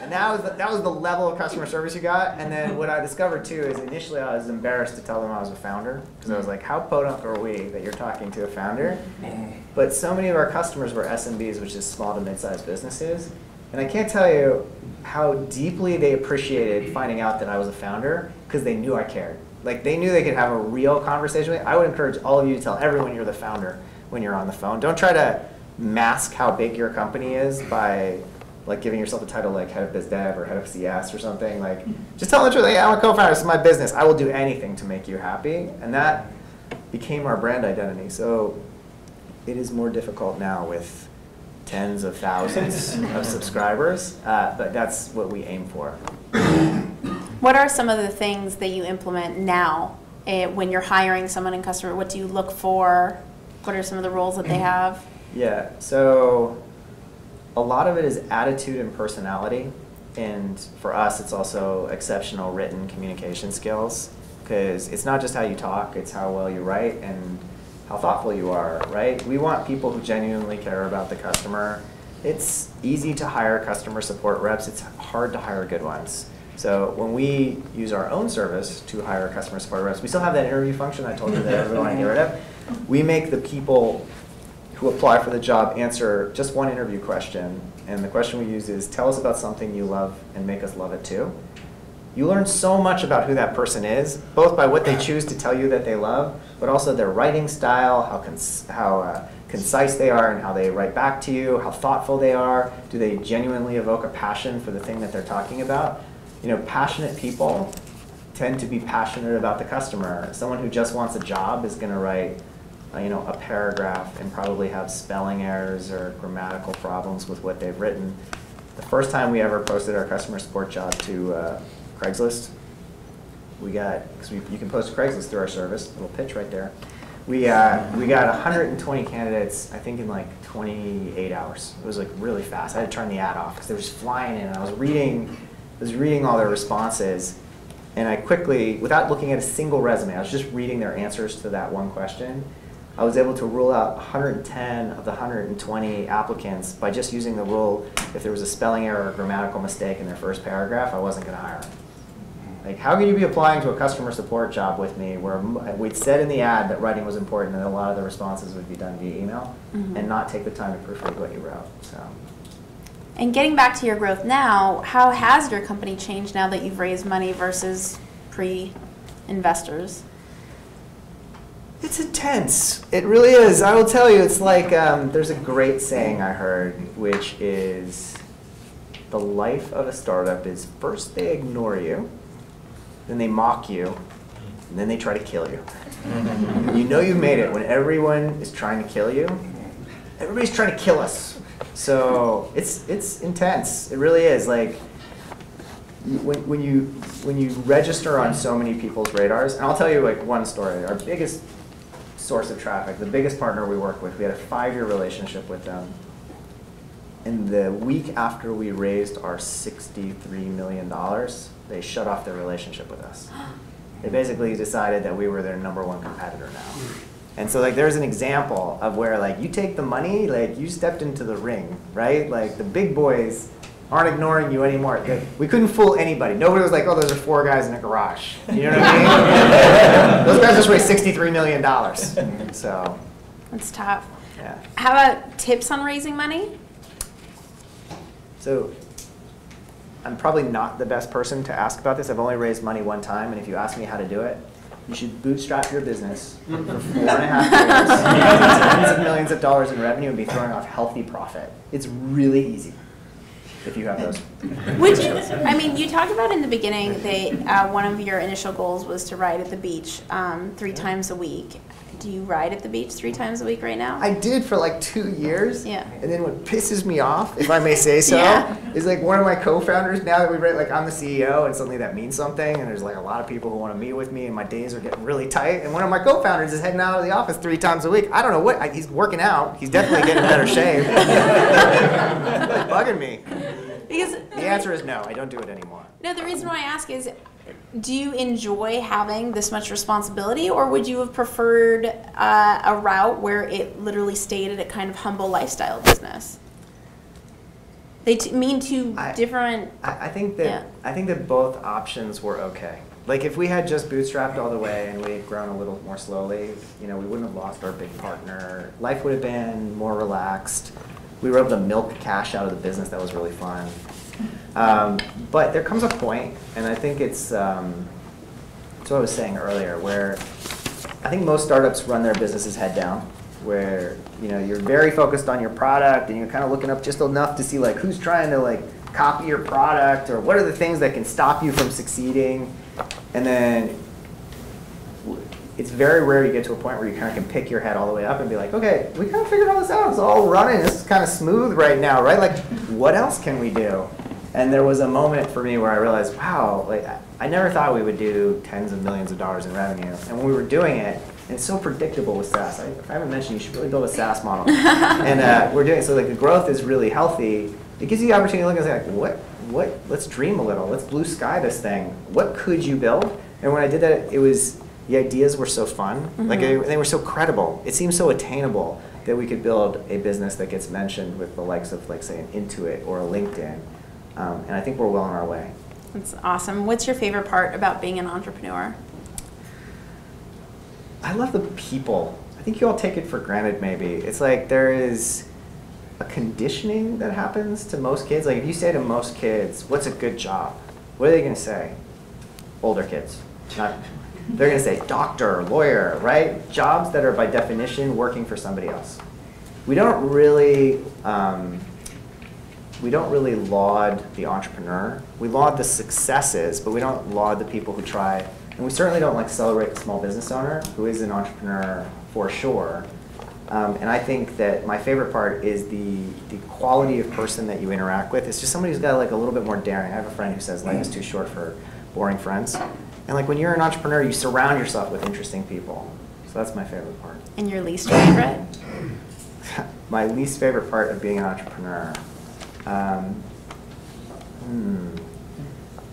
And that was the level of customer service you got. And then what I discovered too is initially I was embarrassed to tell them I was a founder because I was like, how podunk are we that you're talking to a founder? But so many of our customers were SMBs, which is small to mid-sized businesses. And I can't tell you how deeply they appreciated finding out that I was a founder because they knew I cared. Like they knew they could have a real conversation with me. I would encourage all of you to tell everyone you're the founder when you're on the phone. Don't try to mask how big your company is by like giving yourself a title like head of biz dev or head of CS or something. Like just tell them the truth. Like, I'm a co-founder, this is my business. I will do anything to make you happy. And that became our brand identity. So it is more difficult now with tens of thousands of subscribers, but that's what we aim for. What are some of the things that you implement now when you're hiring someone in customer? What do you look for? What are some of the roles that they have? Yeah, so a lot of it is attitude and personality. And for us, it's also exceptional written communication skills because it's not just how you talk, it's how well you write and how thoughtful you are, right? We want people who genuinely care about the customer. It's easy to hire customer support reps. It's hard to hire good ones. So when we use our own service to hire customer support reps, we still have that interview function I told you that we want to get rid of. We make the people who apply for the job answer just one interview question. And the question we use is, tell us about something you love and make us love it too. You learn so much about who that person is, both by what they choose to tell you that they love, but also their writing style, how concise they are and how they write back to you, how thoughtful they are. Do they genuinely evoke a passion for the thing that they're talking about? You know, passionate people tend to be passionate about the customer. Someone who just wants a job is going to write a paragraph and probably have spelling errors or grammatical problems with what they've written. The first time we ever posted our customer support job to Craigslist, we got, because you can post to Craigslist through our service, little pitch right there. We got 120 candidates, I think in like 28 hours. It was like really fast. I had to turn the ad off because they were just flying in. And I was reading all their responses, and I quickly, without looking at a single resume, I was just reading their answers to that one question. I was able to rule out 110 of the 120 applicants by just using the rule, if there was a spelling error or grammatical mistake in their first paragraph, I wasn't going to hire them. Like, how could you be applying to a customer support job with me where we'd said in the ad that writing was important and a lot of the responses would be done via email and not take the time to proofread what you wrote? So. And getting back to your growth now, how has your company changed now that you've raised money versus pre-investors? It's intense. It really is. I will tell you, it's like there's a great saying I heard, which is the life of a startup is first they ignore you, then they mock you, and then they try to kill you. You know you've made it when everyone is trying to kill you. Everybody's trying to kill us. So it's intense. It really is. Like when you register on so many people's radars, and I'll tell you like one story. Our biggest source of traffic, the biggest partner we work with, we had a 5-year relationship with them. And the week after we raised our $63 million, they shut off their relationship with us. They basically decided that we were their #1 competitor now. And so like there's an example of where like you take the money, like you stepped into the ring, right? Like the big boys aren't ignoring you anymore. We couldn't fool anybody. Nobody was like, oh, those are 4 guys in a garage. You know what I mean? Those guys just raised $63 million. So That's tough. yeah. How about tips on raising money? So I'm probably not the best person to ask about this. I've only raised money one time, and if you ask me how to do it, you should bootstrap your business for 4.5 years, tens of millions of dollars in revenue, and be throwing off healthy profit. It's really easy if you have those. Would you? I mean, you talked about in the beginning that one of your initial goals was to ride at the beach 3 times a week. Do you ride at the beach 3 times a week right now? I did for like 2 years. Yeah. And then what pisses me off, if I may say so, Yeah. is like one of my co-founders, now that we write, like I'm the CEO and suddenly that means something, and there's like a lot of people who want to meet with me and my days are getting really tight, and one of my co-founders is heading out of the office 3 times a week. I don't know what, he's working out. He's definitely getting in better shape. It's bugging me. Because The answer is no, I don't do it anymore. no, the reason why I ask is do you enjoy having this much responsibility, or would you have preferred a route where it literally stayed at a kind of humble lifestyle business? They mean two different. I think that both options were okay. Like if we had just bootstrapped all the way and we had grown a little more slowly, we wouldn't have lost our big partner. Life would have been more relaxed. We were able to milk cash out of the business. That was really fun. But there comes a point, and I think it's what I was saying earlier, where I think most startups run their businesses head down, where you're very focused on your product and you're kind of looking up just enough to see like who's trying to like copy your product or what are the things that can stop you from succeeding. And then it's very rare you get to a point where you kind of can pick your head all the way up and be like, okay, we kind of figured all this out. It's all running. This is kind of smooth right now, right? Like, what else can we do? And there was a moment for me where I realized, wow, like I never thought we would do tens of millions of dollars in revenue. And when we were doing it, and it's so predictable with SaaS. If I haven't mentioned, you should really build a SaaS model. And we're doing it, so like the growth is really healthy. It gives you the opportunity to look and say, like, what? Let's dream a little. Let's blue sky this thing. What could you build? And when I did that, the ideas were so fun. Mm-hmm. Like they were so credible. It seemed so attainable that we could build a business that gets mentioned with the likes of, like, say, an Intuit or a LinkedIn. And I think we're well on our way. That's awesome. What's your favorite part about being an entrepreneur? I love the people. I think you all take it for granted, maybe. It's like there is a conditioning that happens to most kids. Like if you say to most kids, what's a good job? What are they going to say? Older kids. They're going to say doctor, lawyer, right? Jobs that are by definition working for somebody else. We don't really laud the entrepreneur. We laud the successes, but we don't laud the people who try. And we certainly don't like celebrate the small business owner who is an entrepreneur for sure. And I think that my favorite part is the quality of person that you interact with. It's just somebody who's got like a little bit more daring. I have a friend who says life is too short for boring friends. And like when you're an entrepreneur, you surround yourself with interesting people. So that's my favorite part. And your least favorite? My least favorite part of being an entrepreneur.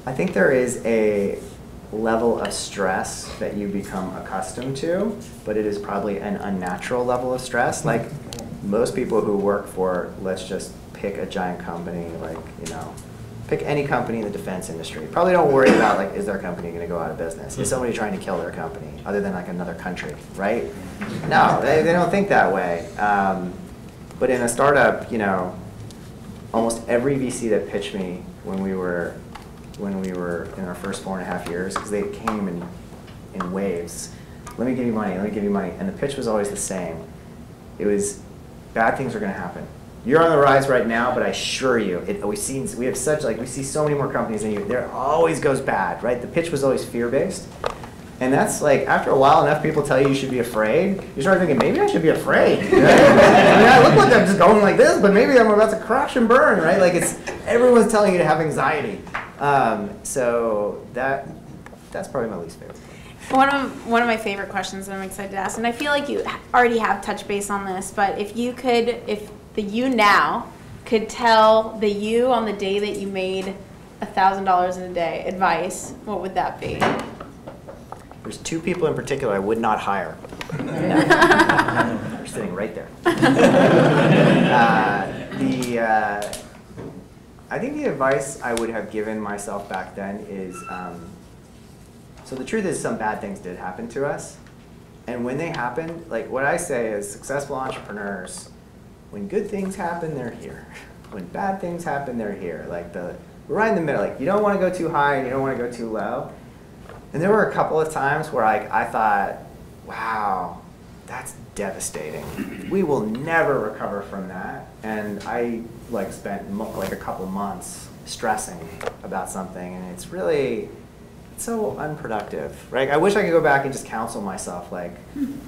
I think there is a level of stress that you become accustomed to, but it is probably an unnatural level of stress. Like most people who work for, let's just pick a giant company, like, pick any company in the defense industry. Probably don't worry about like, is their company going to go out of business? Is somebody trying to kill their company other than like another country, right? No, they don't think that way. But in a startup, almost every VC that pitched me when we were in our first 4.5 years, because they came in waves. Let me give you money, and the pitch was always the same. It was, bad things are going to happen. You're on the rise right now, but I assure you, we see so many more companies than you. There always goes bad, right? The pitch was always fear-based. And that's like, after a while, enough people tell you should be afraid, you start thinking, maybe I should be afraid. Right? I look like I'm just going like this, but maybe I'm about to crash and burn, right? Like everyone's telling you to have anxiety. So that's probably my least favorite. One of my favorite questions that I'm excited to ask, and I feel like you already have touched base on this, but if the you now could tell the you on the day that you made $1,000 in a day advice, what would that be? There's two people in particular I would not hire. They're sitting right there. I think the advice I would have given myself back then is, so the truth is some bad things did happen to us. And when they happened, like what I say is successful entrepreneurs, when good things happen, they're here. When bad things happen, they're here. Like we're right in the middle. Like you don't want to go too high and you don't want to go too low. And there were a couple of times where I thought, wow, that's devastating. We will never recover from that. And I spent a couple months stressing about something, and it's so unproductive, right? I wish I could go back and just counsel myself, like,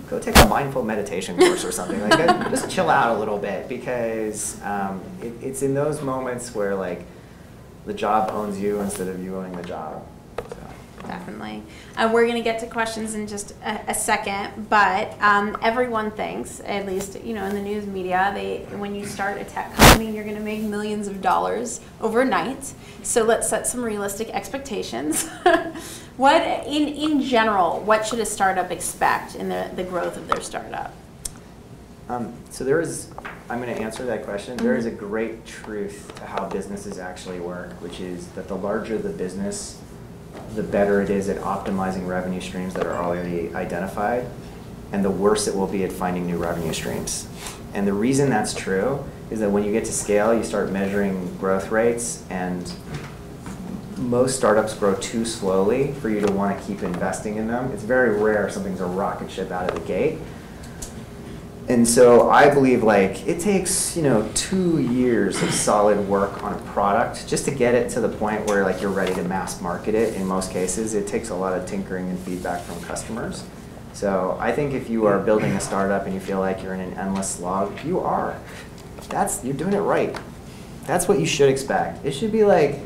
go take a mindful meditation course or something. Like, just chill out a little bit, because it's in those moments where like the job owns you instead of you owning the job. So. Definitely. We're going to get to questions in just a second, but everyone thinks, at least in the news media, when you start a tech company, you're going to make millions of dollars overnight. So let's set some realistic expectations. What, in general, what should a startup expect in the growth of their startup? So I'm going to answer that question. There is a great truth to how businesses actually work, which is that the larger the business, the better it is at optimizing revenue streams that are already identified, and the worse it will be at finding new revenue streams. And the reason that's true is that when you get to scale, you start measuring growth rates, and most startups grow too slowly for you to want to keep investing in them. It's very rare something's a rocket ship out of the gate. And so I believe it takes 2 years of solid work on a product just to get it to the point where you're ready to mass market it. In most cases, it takes a lot of tinkering and feedback from customers. So I think if you are building a startup and you feel like you're in an endless slog, you are. You're doing it right. That's what you should expect. It should literally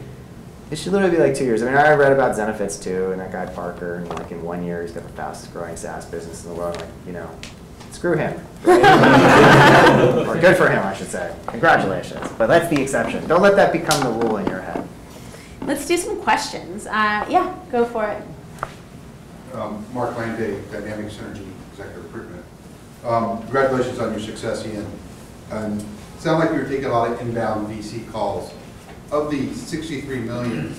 be 2 years. I mean, I read about Zenefits too, and that guy Parker, and in 1 year he's got the fastest growing SaaS business in the world. Screw him. Right? Or good for him, I should say. Congratulations. But that's the exception. Don't let that become the rule in your head. Let's do some questions. Yeah, go for it. Mark Landay, Dynamic Synergy Executive Recruitment. Congratulations on your success, Ian. It sounded like you were taking a lot of inbound VC calls. Of the $63 million,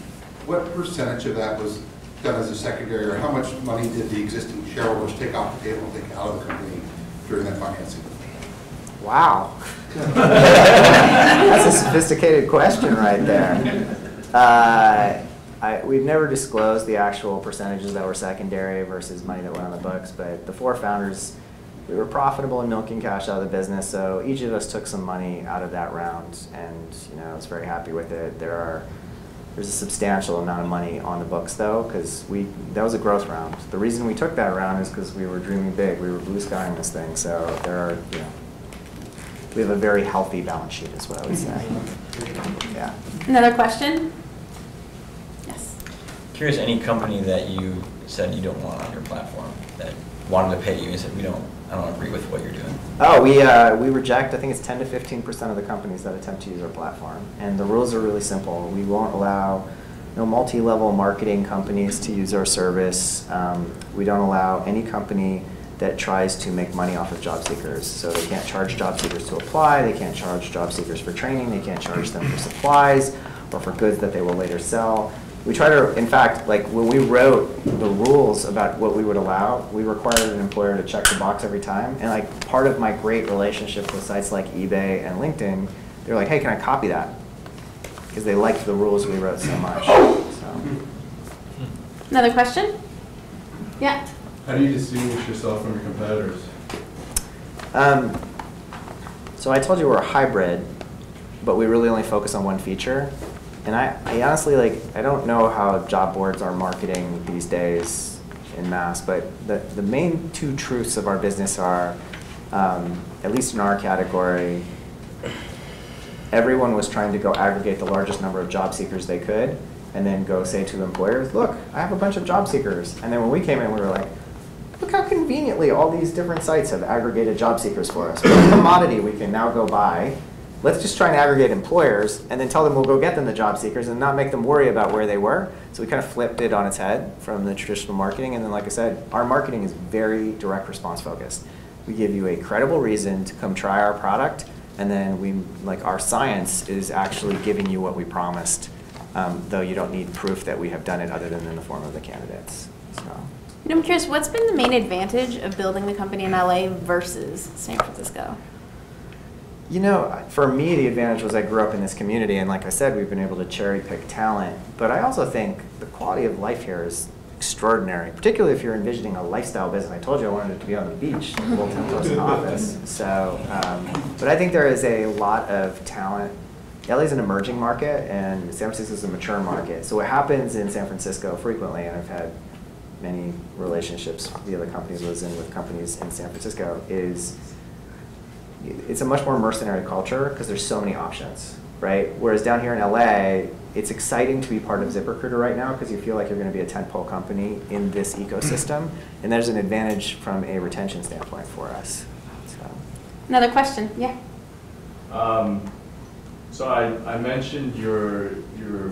what percentage of that was done as a secondary, or how much money did the existing shareholders take off the table and take out of the company during that financing? Wow. That's a sophisticated question right there. We've never disclosed the actual percentages that were secondary versus money that went on the books, but the 4 founders, we were profitable and milking cash out of the business, so each of us took some money out of that round, and I was very happy with it. There's a substantial amount of money on the books though, because that was a growth round. The reason we took that round is because we were dreaming big. We were blue skying this thing. So we have a very healthy balance sheet, is what I would say. Yeah. Another question? Yes. Curious, any company that you said you don't want on your platform that wanted to pay you and said I don't agree with what you're doing? Oh, we reject, I think it's 10 to 15% of the companies that attempt to use our platform. And the rules are really simple. We won't allow multi-level marketing companies to use our service. We don't allow any company that tries to make money off of job seekers. So they can't charge job seekers to apply, they can't charge job seekers for training, they can't charge them for supplies or for goods that they will later sell. We try to, in fact, when we wrote the rules about what we would allow, we required an employer to check the box every time. And part of my great relationship with sites like eBay and LinkedIn, they're like, hey, can I copy that? Because they liked the rules we wrote so much. So. Another question? Yeah. How do you distinguish yourself from your competitors? So I told you we're a hybrid, but we really only focus on one feature. And I honestly, I don't know how job boards are marketing these days in mass, but the main 2 truths of our business are, at least in our category, everyone was trying to go aggregate the largest number of job seekers they could, and then go say to employers, look, I have a bunch of job seekers. And then when we came in, we were like, look how conveniently all these different sites have aggregated job seekers for us. What a commodity we can now go buy. Let's just try and aggregate employers and then tell them we'll go get them the job seekers and not make them worry about where they were. So we kind of flipped it on its head from the traditional marketing. And then, like I said, our marketing is very direct response focused. We give you a credible reason to come try our product, and then our science is actually giving you what we promised, though you don't need proof that we have done it other than in the form of the candidates. So. I'm curious, what's been the main advantage of building the company in LA versus San Francisco? For me, the advantage was I grew up in this community, and like I said, we've been able to cherry pick talent. But I also think the quality of life here is extraordinary, particularly if you're envisioning a lifestyle business. I told you I wanted it to be on the beach, a little 10-person office. So, but I think there is a lot of talent. LA is an emerging market, and San Francisco is a mature market. So what happens in San Francisco frequently, and I've had many relationships the other companies was in with companies in San Francisco, is it's a much more mercenary culture because there's so many options. right? Whereas down here in LA, it's exciting to be part of ZipRecruiter right now because you feel like you're going to be a tentpole company in this ecosystem, and there's an advantage from a retention standpoint for us. So. Another question, yeah. So I mentioned your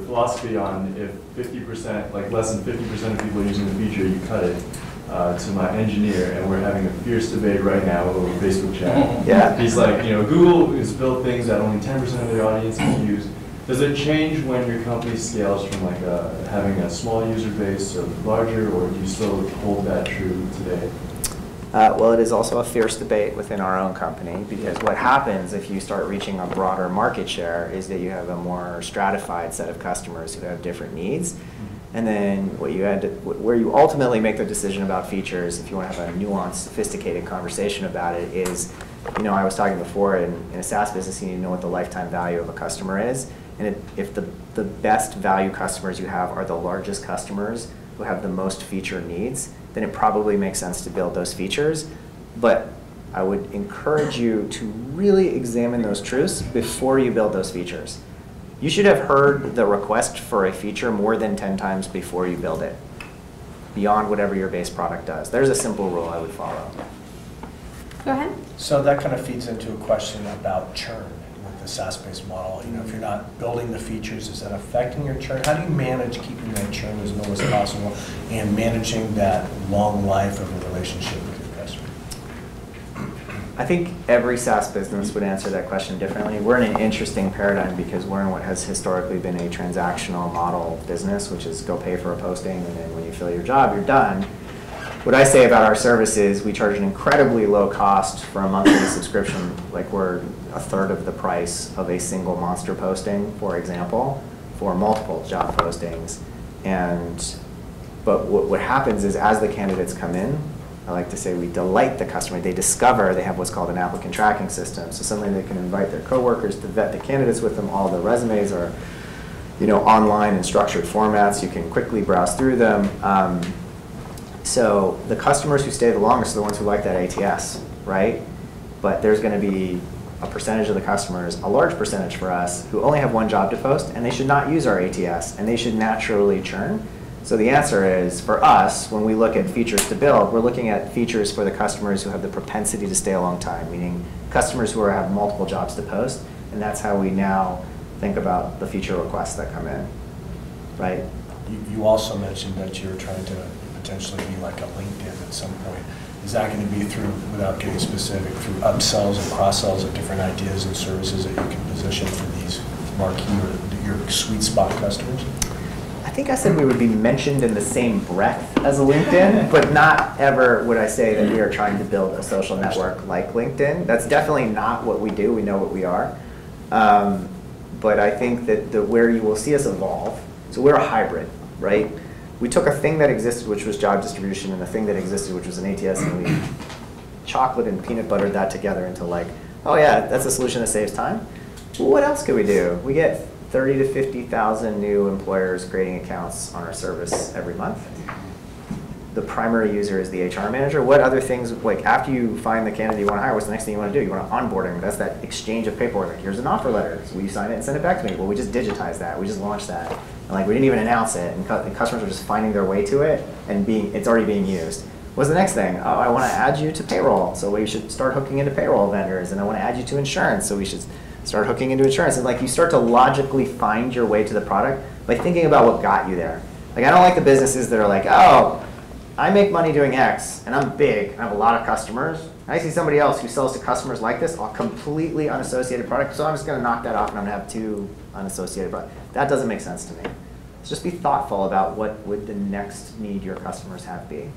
philosophy on if 50%, like less than 50% of people are using the feature, you cut it to my engineer, and we're having a fierce debate right now over Facebook chat. Yeah. He's like, Google has built things that only 10% of their audience can use. Does it change when your company scales from like having a small user base to larger, or do you still hold that true today? Well, it is also a fierce debate within our own company, because what happens if you start reaching a broader market share is that you have a more stratified set of customers who have different needs. And then where you ultimately make the decision about features, if you want to have a nuanced, sophisticated conversation about it, is, I was talking before, in a SaaS business, you need to know what the lifetime value of a customer is. And if the best value customers you have are the largest customers who have the most feature needs, then it probably makes sense to build those features. But I would encourage you to really examine those truths before you build those features. You should have heard the request for a feature more than 10 times before you build it, beyond whatever your base product does. There's a simple rule I would follow. Go ahead. So that kind of feeds into a question about churn with the SaaS-based model. If you're not building the features, is that affecting your churn? How do you manage keeping that churn as low as possible and managing that long life of a relationship with your customer? I think every SaaS business would answer that question differently. We're in an interesting paradigm because we're in what has historically been a transactional model business, which is go pay for a posting, and then when you fill your job, you're done. What I say about our service is we charge an incredibly low cost for a monthly subscription. Like, we're a third of the price of a single monster posting, for example, for multiple job postings. But what happens is, as the candidates come in, I like to say we delight the customer. They discover they have what's called an applicant tracking system. So suddenly they can invite their coworkers to vet the candidates with them. All the resumes are, online in structured formats. You can quickly browse through them. So the customers who stay the longest are the ones who like that ATS, right? But there's going to be a percentage of the customers, a large percentage for us, who only have one job to post, and they should not use our ATS, and they should naturally churn. So the answer is, for us, when we look at features to build, we're looking at features for the customers who have the propensity to stay a long time, meaning customers who have multiple jobs to post, and that's how we now think about the feature requests that come in, right? You also mentioned that you're trying to potentially be like a LinkedIn at some point. Is that going to be through, without getting specific, through upsells and cross-sells of different ideas and services that you can position for these marquee or your sweet spot customers? I think I said we would be mentioned in the same breath as a LinkedIn, but not ever would I say that we are trying to build a social network like LinkedIn. That's definitely not what we do. We know what we are. But I think that where you will see us evolve, so we're a hybrid, right? We took a thing that existed, which was job distribution, and a thing that existed, which was an ATS, and we chocolate and peanut buttered that together into like, oh yeah, that's a solution that saves time. Well, what else could we do? We get 30 to 50,000 new employers creating accounts on our service every month. The primary user is the HR manager. What other things, like after you find the candidate you want to hire, what's the next thing you want to do? You want to onboard them. That's that exchange of paperwork. Like, here's an offer letter. So will you sign it and send it back to me? Well, we just digitized that. We just launched that. And like, we didn't even announce it. And customers are just finding their way to it, and it's already being used. What's the next thing? Oh, I want to add you to payroll. So we should start hooking into payroll vendors. And I want to add you to insurance. So we should start hooking into insurance. And like, you start to logically find your way to the product by thinking about what got you there. Like, I don't like the businesses that are like, oh, I make money doing X, and I'm big, and I have a lot of customers. And I see somebody else who sells to customers like this, a completely unassociated product, so I'm just going to knock that off, and I'm going to have 2 unassociated products. That doesn't make sense to me. So just be thoughtful about what would the next need your customers have be.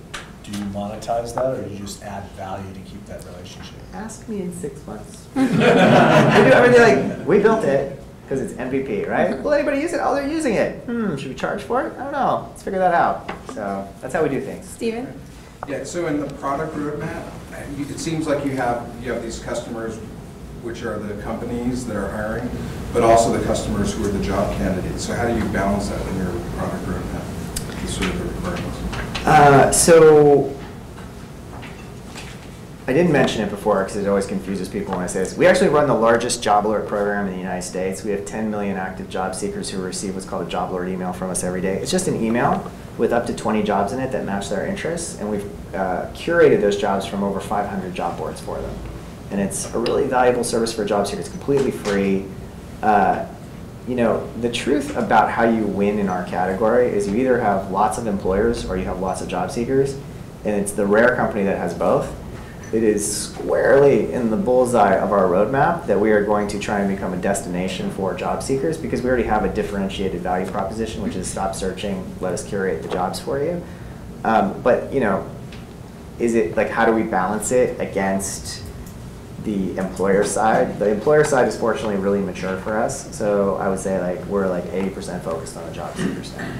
Do you monetize that, or do you just add value to keep that relationship? Ask me in 6 months. We do everything like, we built it because it's MVP, right? Will anybody use it? Oh, they're using it. Should we charge for it? I don't know. Let's figure that out. So that's how we do things. Steven? Yeah, so in the product roadmap, it seems like you have these customers, which are the companies that are hiring, but also the customers who are the job candidates. So how do you balance that in your product roadmap, these sort of the requirements? So I didn't mention it before because it always confuses people when I say this. We actually run the largest job alert program in the United States. We have 10 million active job seekers who receive what's called a job alert email from us every day. It's just an email with up to 20 jobs in it that match their interests, and we've curated those jobs from over 500 job boards for them. And it's a really valuable service for job seekers. It's completely free. You know, the truth about how you win in our category is you either have lots of employers or you have lots of job seekers, and it's the rare company that has both. It is squarely in the bullseye of our roadmap that we are going to try and become a destination for job seekers, because we already have a differentiated value proposition, which is stop searching, let us curate the jobs for you. But you know, is it like, how do we balance it against the employer side? The employer side is fortunately really mature for us, so I would say like we're like 80% focused on the job seeker side.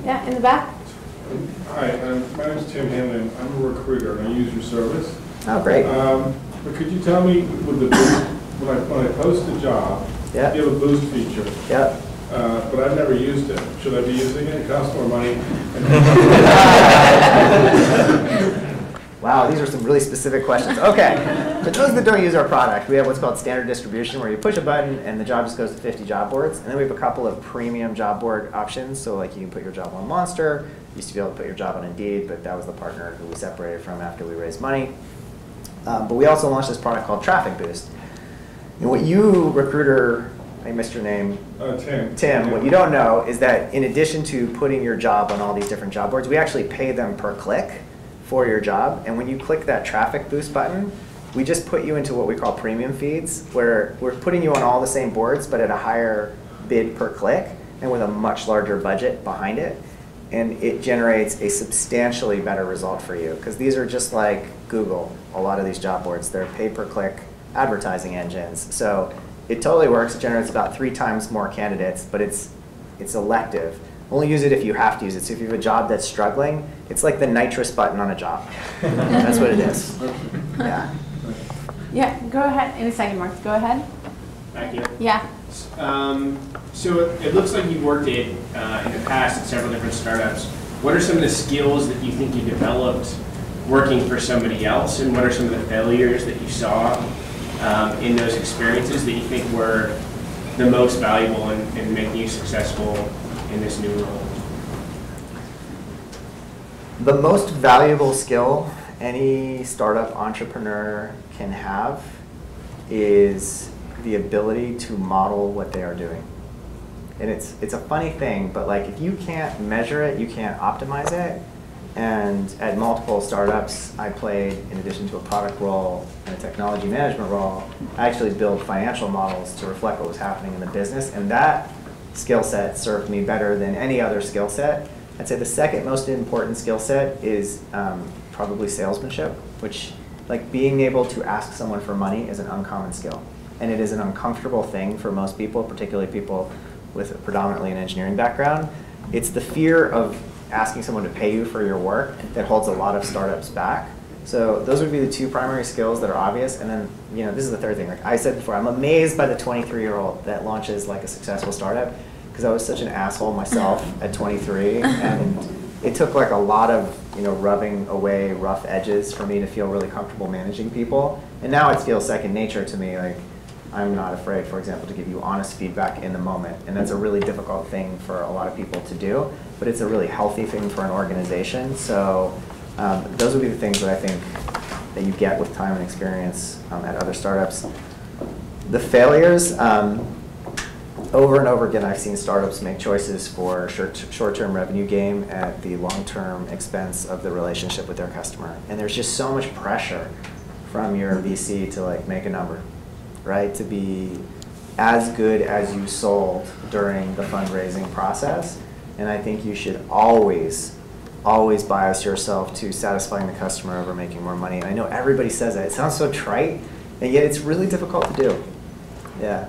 Yeah, in the back. Hi, my name is Tim Hamlin. I'm a recruiter and I use your service. Oh, great. But could you tell me, with the boost, when I post a job, Yeah. you have a boost feature, Yep. but I've never used it. Should I be using it? It costs more money. Wow, these are some really specific questions. Okay, for those that don't use our product, we have what's called standard distribution, where you push a button and the job just goes to 50 job boards. And then we have a couple of premium job board options. So like you can put your job on Monster. You used to be able to put your job on Indeed, but that was the partner who we separated from after we raised money. But we also launched this product called Traffic Boost. And what you, recruiter, I missed your name. Tim. Tim, what you don't know is that in addition to putting your job on all these different job boards, we actually pay them per click for your job. And when you click that Traffic Boost button, we just put you into what we call premium feeds, where we're putting you on all the same boards, but at a higher bid per click and with a much larger budget behind it. And it generates a substantially better result for you, because these are just like Google, a lot of these job boards. They're pay-per-click advertising engines. So it totally works. It generates about 3 times more candidates, but it's elective. Only use it if you have to use it. So if you have a job that's struggling, it's like the nitrous button on a job. That's what it is. Yeah. Yeah, go ahead. In a second, Mark. Go ahead. Back here. Yeah. So it looks like you've worked in the past at several different startups. What are some of the skills that you think you developed working for somebody else, and what are some of the failures that you saw in those experiences that you think were the most valuable in making you successful in this new role? The most valuable skill any startup entrepreneur can have is the ability to model what they are doing. And it's a funny thing, but like if you can't measure it, you can't optimize it. And at multiple startups, I played, in addition to a product role and a technology management role, I actually built financial models to reflect what was happening in the business. And that skill set served me better than any other skill set. I'd say the second most important skill set is probably salesmanship, which, like, being able to ask someone for money is an uncommon skill. And it is an uncomfortable thing for most people, particularly people with predominantly an engineering background. It's the fear of asking someone to pay you for your work that holds a lot of startups back. So those would be the 2 primary skills that are obvious. And then, you know, this is the third thing. Like I said before, I'm amazed by the 23-year-old that launches like a successful startup, because I was such an asshole myself at 23, and it took like a lot of, you know, rubbing away rough edges for me to feel really comfortable managing people. And now it feels second nature to me. Like, I'm not afraid, for example, to give you honest feedback in the moment. And that's a really difficult thing for a lot of people to do, but it's a really healthy thing for an organization. So those would be the things that I think that you get with time and experience at other startups. The failures, over and over again, I've seen startups make choices for short-term revenue gain at the long-term expense of the relationship with their customer. And there's just so much pressure from your VC to like make a number, right? To be as good as you sold during the fundraising process. And I think you should always bias yourself to satisfying the customer over making more money. And I know everybody says that. It sounds so trite, and yet it's really difficult to do. Yeah.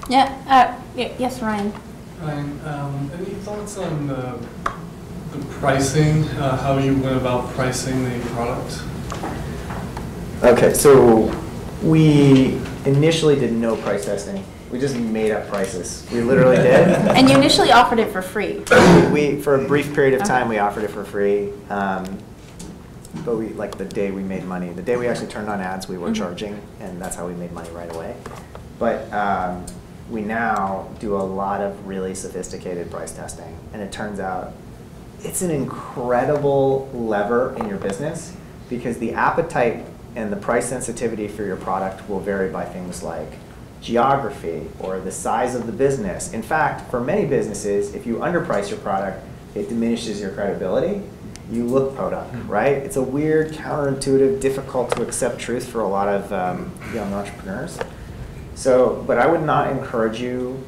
Yeah. Yes, Ryan. Ryan, any thoughts on the pricing, how you went about pricing the product? Okay, so we initially did no price testing. We just made up prices. We literally did. And you initially offered it for free. We for a brief period of time, we offered it for free. but we, like the day we made money, the day we actually turned on ads, we were charging, and that's how we made money right away. But we now do a lot of really sophisticated price testing, and it turns out it's an incredible lever in your business because the appetite and the price sensitivity for your product will vary by things like geography or the size of the business. In fact, for many businesses, if you underprice your product, it diminishes your credibility. You look podunk, right? It's a weird, counterintuitive, difficult to accept truth for a lot of young entrepreneurs. So, but I would not encourage you,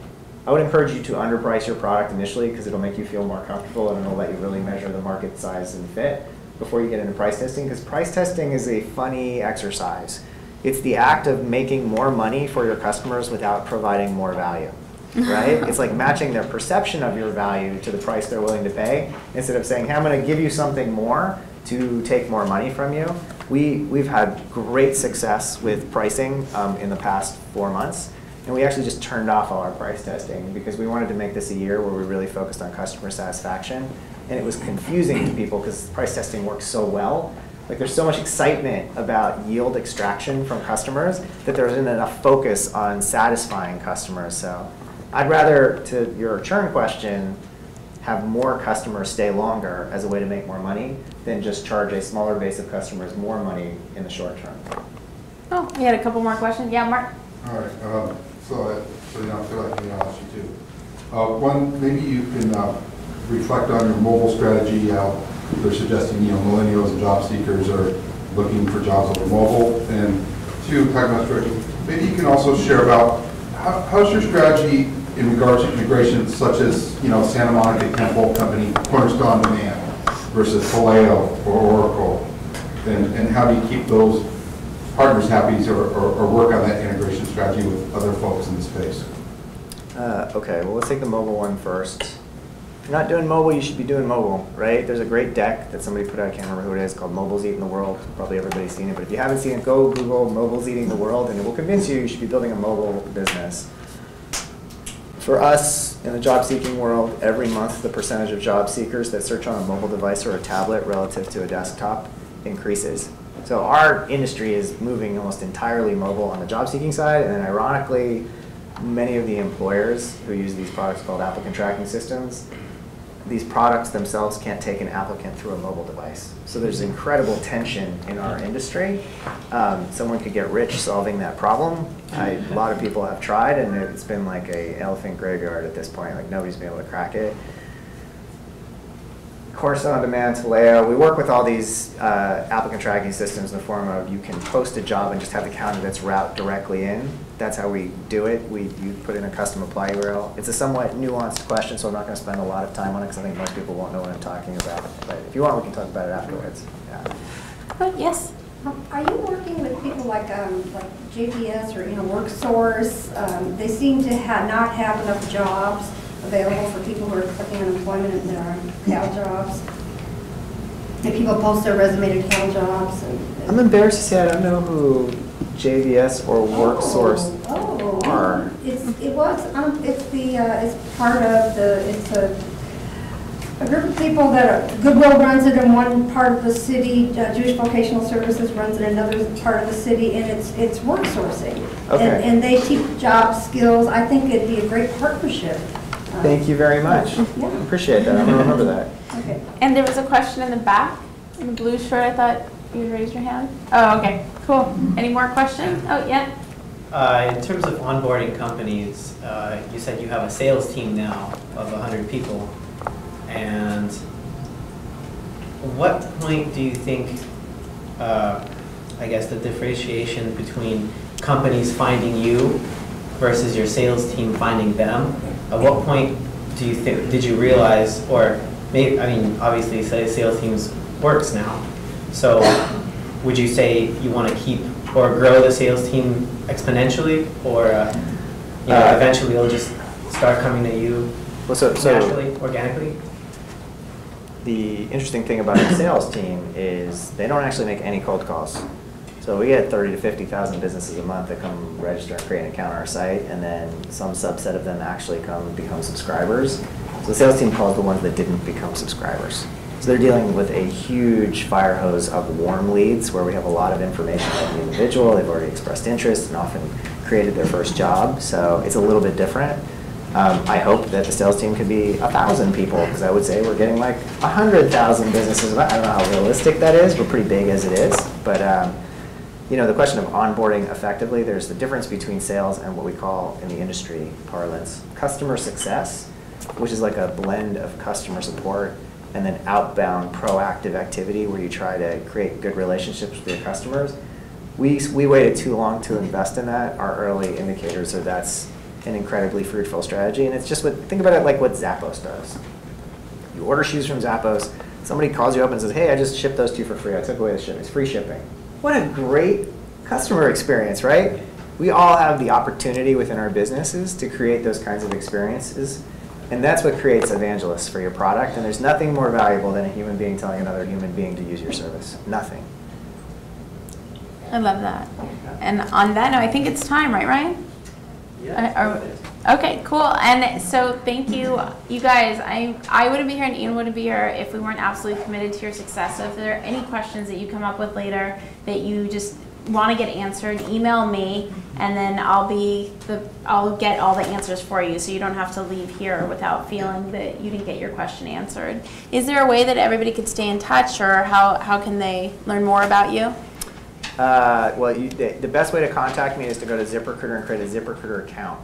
I would encourage you to underprice your product initially because it'll make you feel more comfortable and it'll let you really measure the market size and fit before you get into price testing, because price testing is a funny exercise. It's the act of making more money for your customers without providing more value, right? It's like matching their perception of your value to the price they're willing to pay instead of saying, hey, I'm going to give you something more to take more money from you. We've had great success with pricing in the past 4 months, and we actually just turned off all our price testing because we wanted to make this a year where we really focused on customer satisfaction, and it was confusing to people because price testing works so well. Like there's so much excitement about yield extraction from customers that there isn't enough focus on satisfying customers. So I'd rather, to your churn question, have more customers stay longer as a way to make more money than just charge a smaller base of customers more money in the short term. Oh, we had a couple more questions. Yeah, Mark? All right, so you don't feel like me, I'll ask you too. One, maybe you can reflect on your mobile strategy, how they're suggesting, millennials and job seekers are looking for jobs over mobile. And two, talking about strategy, maybe you can also share about how's your strategy in regards to integrations such as, Santa Monica Temple Company, Cornerstone Demand versus Taleo or Oracle, and how do you keep those partners happy or work on that integration strategy with other folks in the space? Okay, well, let's take the mobile one first. If you're not doing mobile, you should be doing mobile, right? There's a great deck that somebody put out, I can't remember who it is, called Mobile's Eating the World. Probably everybody's seen it, but if you haven't seen it, go Google Mobile's Eating the World, and it will convince you you should be building a mobile business. For us, in the job-seeking world, every month the percentage of job seekers that search on a mobile device or a tablet relative to a desktop increases. So our industry is moving almost entirely mobile on the job-seeking side, and then ironically, many of the employers who use these products called applicant tracking systems, these products themselves can't take an applicant through a mobile device. So there's incredible tension in our industry. Someone could get rich solving that problem. A lot of people have tried, and it's been like an elephant graveyard at this point. Like nobody's been able to crack it. Cornerstone On Demand, Taleo, we work with all these applicant tracking systems in the form of you can post a job and just have the candidates route directly in. That's how we do it. You put in a custom apply URL. It's a somewhat nuanced question, so I'm not going to spend a lot of time on it because I think most people won't know what I'm talking about. But if you want, we can talk about it afterwards. Yeah. Yes? Are you working with people like JPS or WorkSource? They seem to not have enough jobs available for people who are clicking unemployment and there are CAL jobs. And people post their resume to CAL jobs. I'm embarrassed to say I don't know who JVS or WorkSource are. It's part of it's a group of people that Goodwill runs it in one part of the city, Jewish Vocational Services runs it in another part of the city, and it's work sourcing. Okay. And they teach job skills. I think it'd be a great partnership. Thank you very much. Yeah. Appreciate that. I'm going to remember that. Okay. And there was a question in the back, in the blue shirt. I thought you raised your hand. Oh, okay. Cool. Any more questions? Oh, yeah. In terms of onboarding companies, you said you have a sales team now of 100 people. And what point do you think, I guess, the differentiation between companies finding you versus your sales team finding them? At what point did you realize, or maybe, obviously sales teams works now. So would you say you want to keep or grow the sales team exponentially, or eventually it'll just start coming to you naturally, organically? The interesting thing about our sales team is they don't actually make any cold calls. So we get 30 to 50,000 businesses a month that come register and create an account on our site, and then some subset of them actually become subscribers. So the sales team calls the ones that didn't become subscribers. So they're dealing with a huge fire hose of warm leads where we have a lot of information about the individual. They've already expressed interest and often created their first job. So it's a little bit different. I hope that the sales team could be 1,000 people, because I would say we're getting like 100,000 businesses. I don't know how realistic that is. We're pretty big as it is. But the question of onboarding effectively, there's the difference between sales and what we call in the industry parlance customer success, which is like a blend of customer support and then outbound proactive activity where you try to create good relationships with your customers. We waited too long to invest in that. Our early indicators are that's an incredibly fruitful strategy, and it's just think about it like what Zappos does. You order shoes from Zappos, somebody calls you up and says, hey, I just shipped those to you for free. I took away the shipping. It's free shipping. What a great customer experience, right? We all have the opportunity within our businesses to create those kinds of experiences, and that's what creates evangelists for your product, and there's nothing more valuable than a human being telling another human being to use your service. Nothing. I love that. And on that note, I think it's time, right, Ryan? Yeah. Okay, cool. And so thank you, you guys. I wouldn't be here and Ian wouldn't be here if we weren't absolutely committed to your success. So if there are any questions that you come up with later that you just want to get answered, email me, and then I'll get all the answers for you, so you don't have to leave here without feeling that you didn't get your question answered. Is there a way that everybody could stay in touch, or how can they learn more about you? Well, the best way to contact me is to go to ZipRecruiter and create a ZipRecruiter account.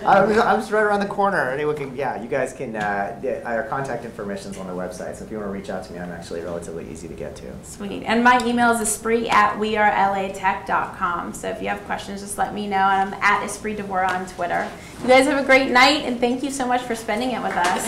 I'm just right around the corner. Anyone can, you guys can, our contact information is on the website, so if you want to reach out to me, I'm actually relatively easy to get to. Sweet. And my email is esprit@wearelatech.com. So if you have questions, just let me know. And I'm at Esprit Devora on Twitter. You guys have a great night, and thank you so much for spending it with us.